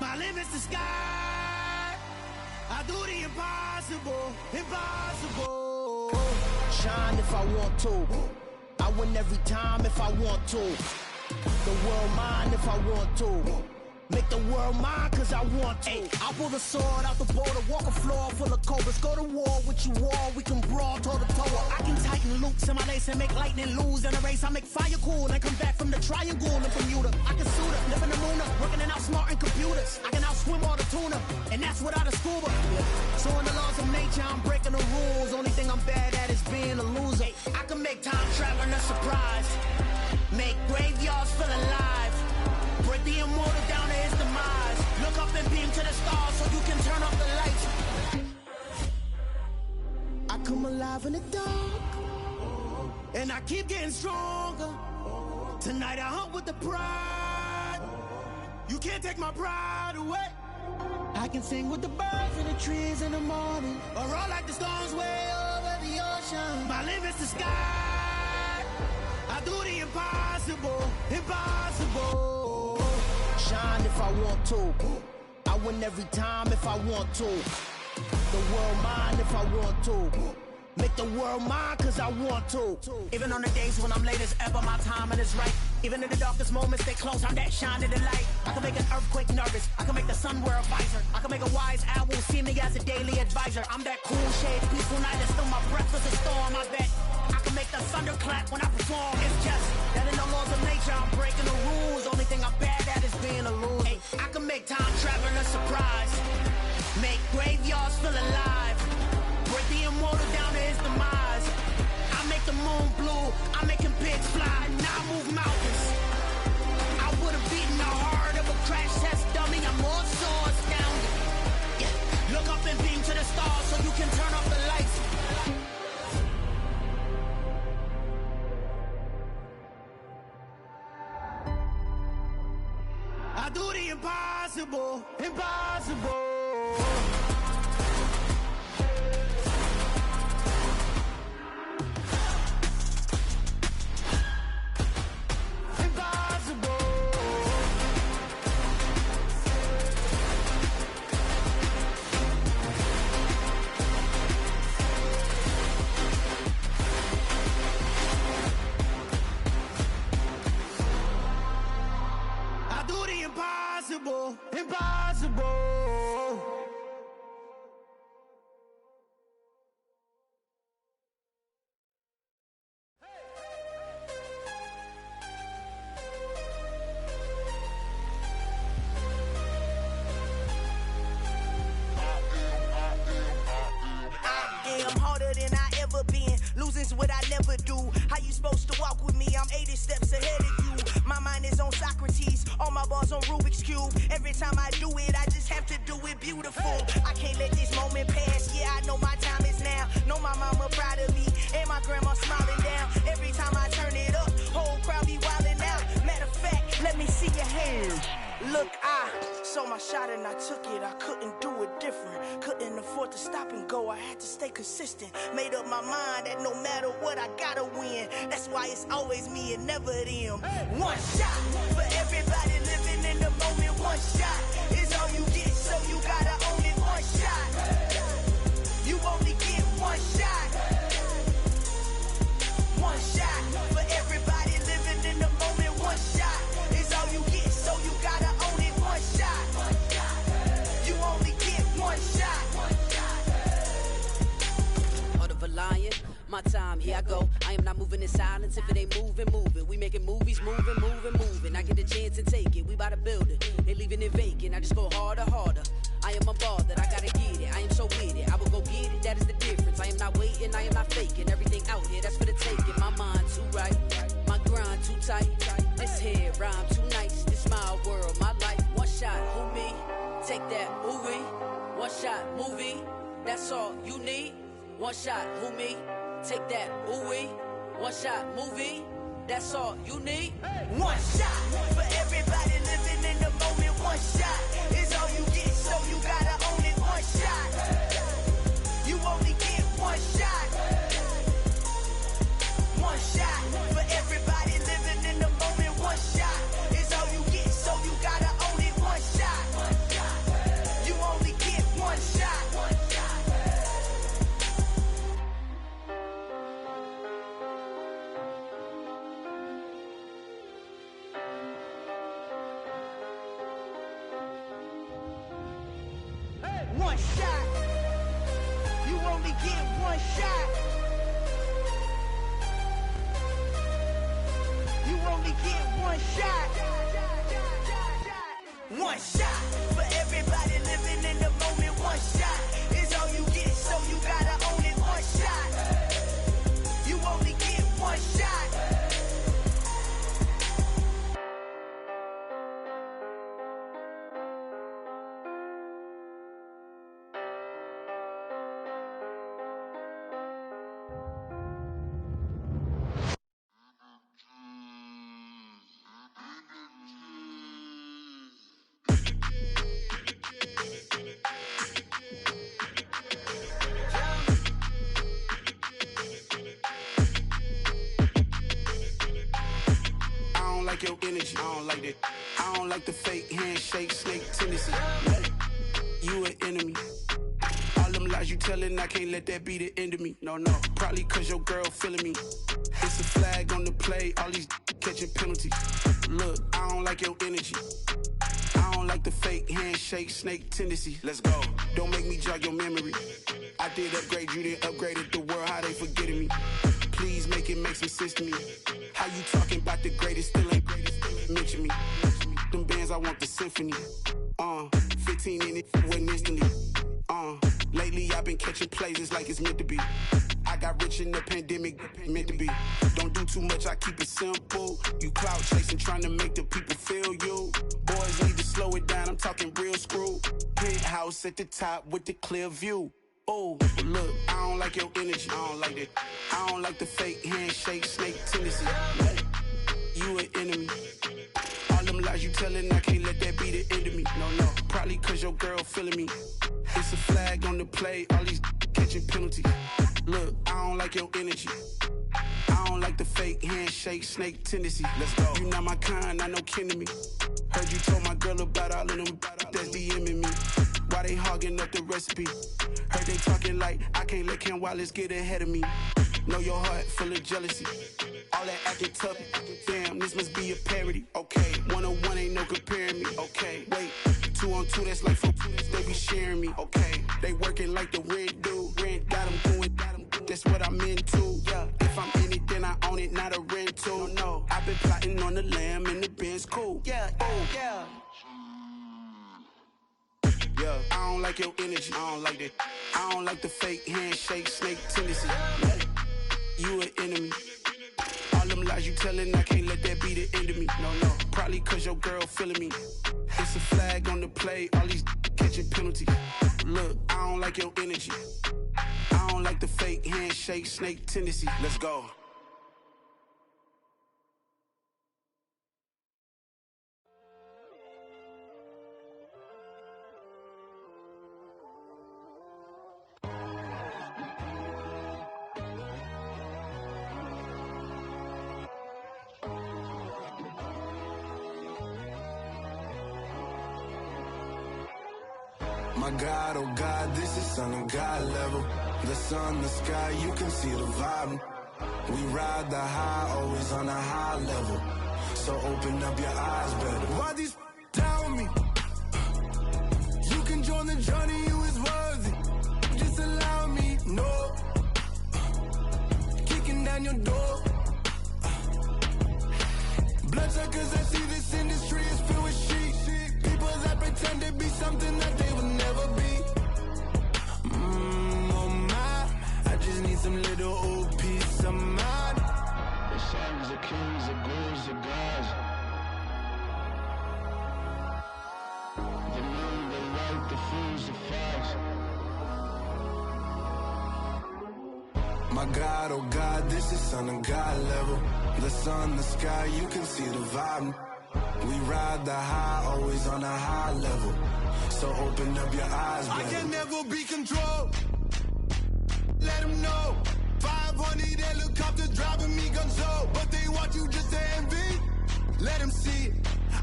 My limit's the sky. I do the impossible, impossible. Shine if I want to. I win every time if I want to. The world mine if I want to. Make the world mine cause I want to. Ay, I pull the sword out the border, walk a floor full of cobras. Go to war with you all, we can brawl toe to toe. I can tighten loops in my lace and make lightning lose in a race. I make fire cool and come back from the triangle in Bermuda. I can suit up, live in the moon up, working and outsmarting computers. I can outswim all the tuna, and that's without a scuba. So in the laws of nature, I'm breaking the rules. Only thing I'm bad at is being a loser. Ay, I can make time traveling a surprise. Make graveyards feel alive. Break the immortal down to his demise. Look up and beam to the stars so you can turn off the lights. I come alive in the dark, and I keep getting stronger. Tonight I hunt with the pride. You can't take my pride away. I can sing with the birds and the trees in the morning, or roll like the storms way over the ocean. My limit's the sky. I do the impossible, impossible. Shine if I want to. I win every time if I want to. The world mine if I want to. Make the world mine cause I want to. Even on the days when I'm late as ever, my timing is right. Even in the darkest moments, they close, I'm that shine in the light. I can make an earthquake nervous, I can make the sun wear a visor. I can make a wise owl see me as a daily advisor. I'm that cool shade, peaceful night, and still my breath is a storm, I bet. I can make the thunder clap when I perform. It's just that in the laws of nature, I'm breaking the rules. Only thing I'm bad at is being a loser. Ay, I can make time traveling a surprise. Make graveyards feel alive. Break the immortal down to his demise. I make the moon blue, I'm making pigs fly. Now I move mountains. I would have beaten the heart of a crash test dummy. I'm more so astounded. Yeah. Look up and beam to the stars so you can turn off the lights. I do the impossible, impossible. Losing's what I never do. How you supposed to walk with me? I'm 80 steps ahead of you. My mind is on Socrates, all my balls on Rubik's Cube. Every time I do it, I just have to do it beautiful. I can't let this moment pass. Yeah, I know my time is now. Know my mama proud of me, and my grandma smiling down. Every time I turn it up, whole crowd be wildin' out. Matter of fact, let me see your hands. Look, I saw my shot and I took it. I couldn't do it different. Couldn't afford to stop and go. I had to stay consistent. Made up my mind that no matter what, I gotta win. That's why it's always me and never them. One shot for everybody living in the moment. One shot is all you get, so you gotta own it. One shot. You only get one shot. One shot for everybody living in the moment. One shot is all you get, so you gotta own it. One shot. You only get one shot. Heart of a lion, my time, here I go. I am not moving in silence. If it ain't moving, moving. We making movies, moving, moving, moving. I get a chance and take it. We bout to build it. They leaving it vacant. I just go harder, harder. I am unbothered, I gotta get it. I am so with it. I will go get it, that is the difference. I am not waiting, I am not faking. Everything out here, that's for the taking. My mind too right, my grind too tight. This here rhyme too nice. This my world, my life. One shot, who me? Take that, ooh-wee. One shot, movie. That's all you need. One shot, who me? Take that, ooh-wee. One shot, movie. That's all you need. One shot for everybody living in the moment. One shot is all you get, so you gotta own it. One shot. You only get one shot. One shot for everybody living in the moment. One shot is all you get, so you gotta own it. One shot. You only get one shot. One shot. You only get one shot. You only get one shot. One shot for everybody living in the moment. One shot is all you get, so you gotta own it. One shot. You only get one shot. Your energy, I don't like that. I don't like the fake handshake, snake tendency. You an enemy. All them lies you telling, I can't let that be the end of me. No, probably cause your girl feeling me. It's a flag on the play, all these catching penalties. Look, I don't like your energy. I don't like the fake handshake, snake tendency. Let's go. Don't make me jog your memory. I did upgrade, you didn't upgrade it. The world, how they forgetting me. Please make it make some sense to me. How you talking about the greatest, still ain't greatest? Mention me. Them bands, I want the symphony. 15 in it, wasn't instantly. Lately I've been catching plays, it's like it's meant to be. I got rich in the pandemic, meant to be. Don't do too much, I keep it simple. You clout chasing, trying to make the people feel you. Boys need to slow it down, I'm talking real screw. Penthouse at the top with the clear view. Oh, but look, I don't like your energy, I don't like that. I don't like the fake handshake, snake tendency. You an enemy. All them lies you telling, I can't let that be the end of me. No, probably cause your girl feeling me. It's a flag on the play, all these catching penalties. Look, I don't like your energy. I don't like the fake handshake, snake tendency. Let's go. You not my kind, not no kin to me. Heard you told my girl about all of them that's DMing me. Why they hogging up the recipe? Heard they talking like I can't let Ken Wallace get ahead of me. Know your heart full of jealousy. All that acting tough, damn, this must be a parody. Okay, 1-on-1 ain't no comparing me. Okay, wait, 2-on-2, that's like 4, they be sharing me. Okay, they working like the rent dude. Rent got them going, that's what I'm into. Yeah, if I'm in it, then I own it, not a rental. No, I've been plotting on the lamb and the Benz cool. Yeah, oh, yeah. Yeah, I don't like your energy, I don't like that. I don't like the fake handshake, snake tendency. You an enemy. All them lies you telling, I can't let that be the end of me. No, probably cause your girl feeling me. It's a flag on the play, all these catching penalties. Look, I don't like your energy. I don't like the fake handshake, snake tendency. Let's go. My God, oh God, this is Son of God level. The sun, the sky, you can see the vibe. We ride the high, always on a high level. So open up your eyes better. Why these tell me? You can join the journey, you is worthy. Just allow me, no. Kicking down your door. Bloodsuckers, I see this industry is filled with sheep. People that pretend to be something that they will never be. Oh my, I just need some little old peace of mind. The sons of kings, the ghouls, the gods. The moon, the light, the fools, the facts. My God, oh God, this is Son of God level. The sun, the sky, you can see the vibe. We ride the high, always on a high level. So open up your eyes, baby. I can never be controlled. Let them know. 500 helicopters driving me gonzo. But they want you just to envy. Let them see it.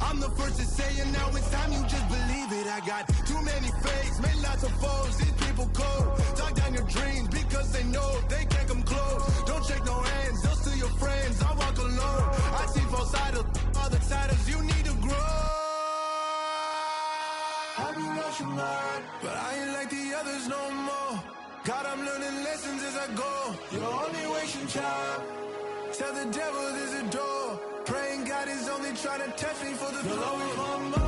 I'm the first to say it, now it's time you just believe it. I got too many fakes, made lots of foes. These people cold. Talk down your dreams because they know they can't come close. Don't shake no hands, they'll steal your friends. I walk alone. I see false idols, other titles. You need to grow. I've been watching mine, but I ain't like the others no more. God, I'm learning lessons as I go. You're only wasting time. Tell the devil there's a door. Praying God is only trying to touch me for the glory.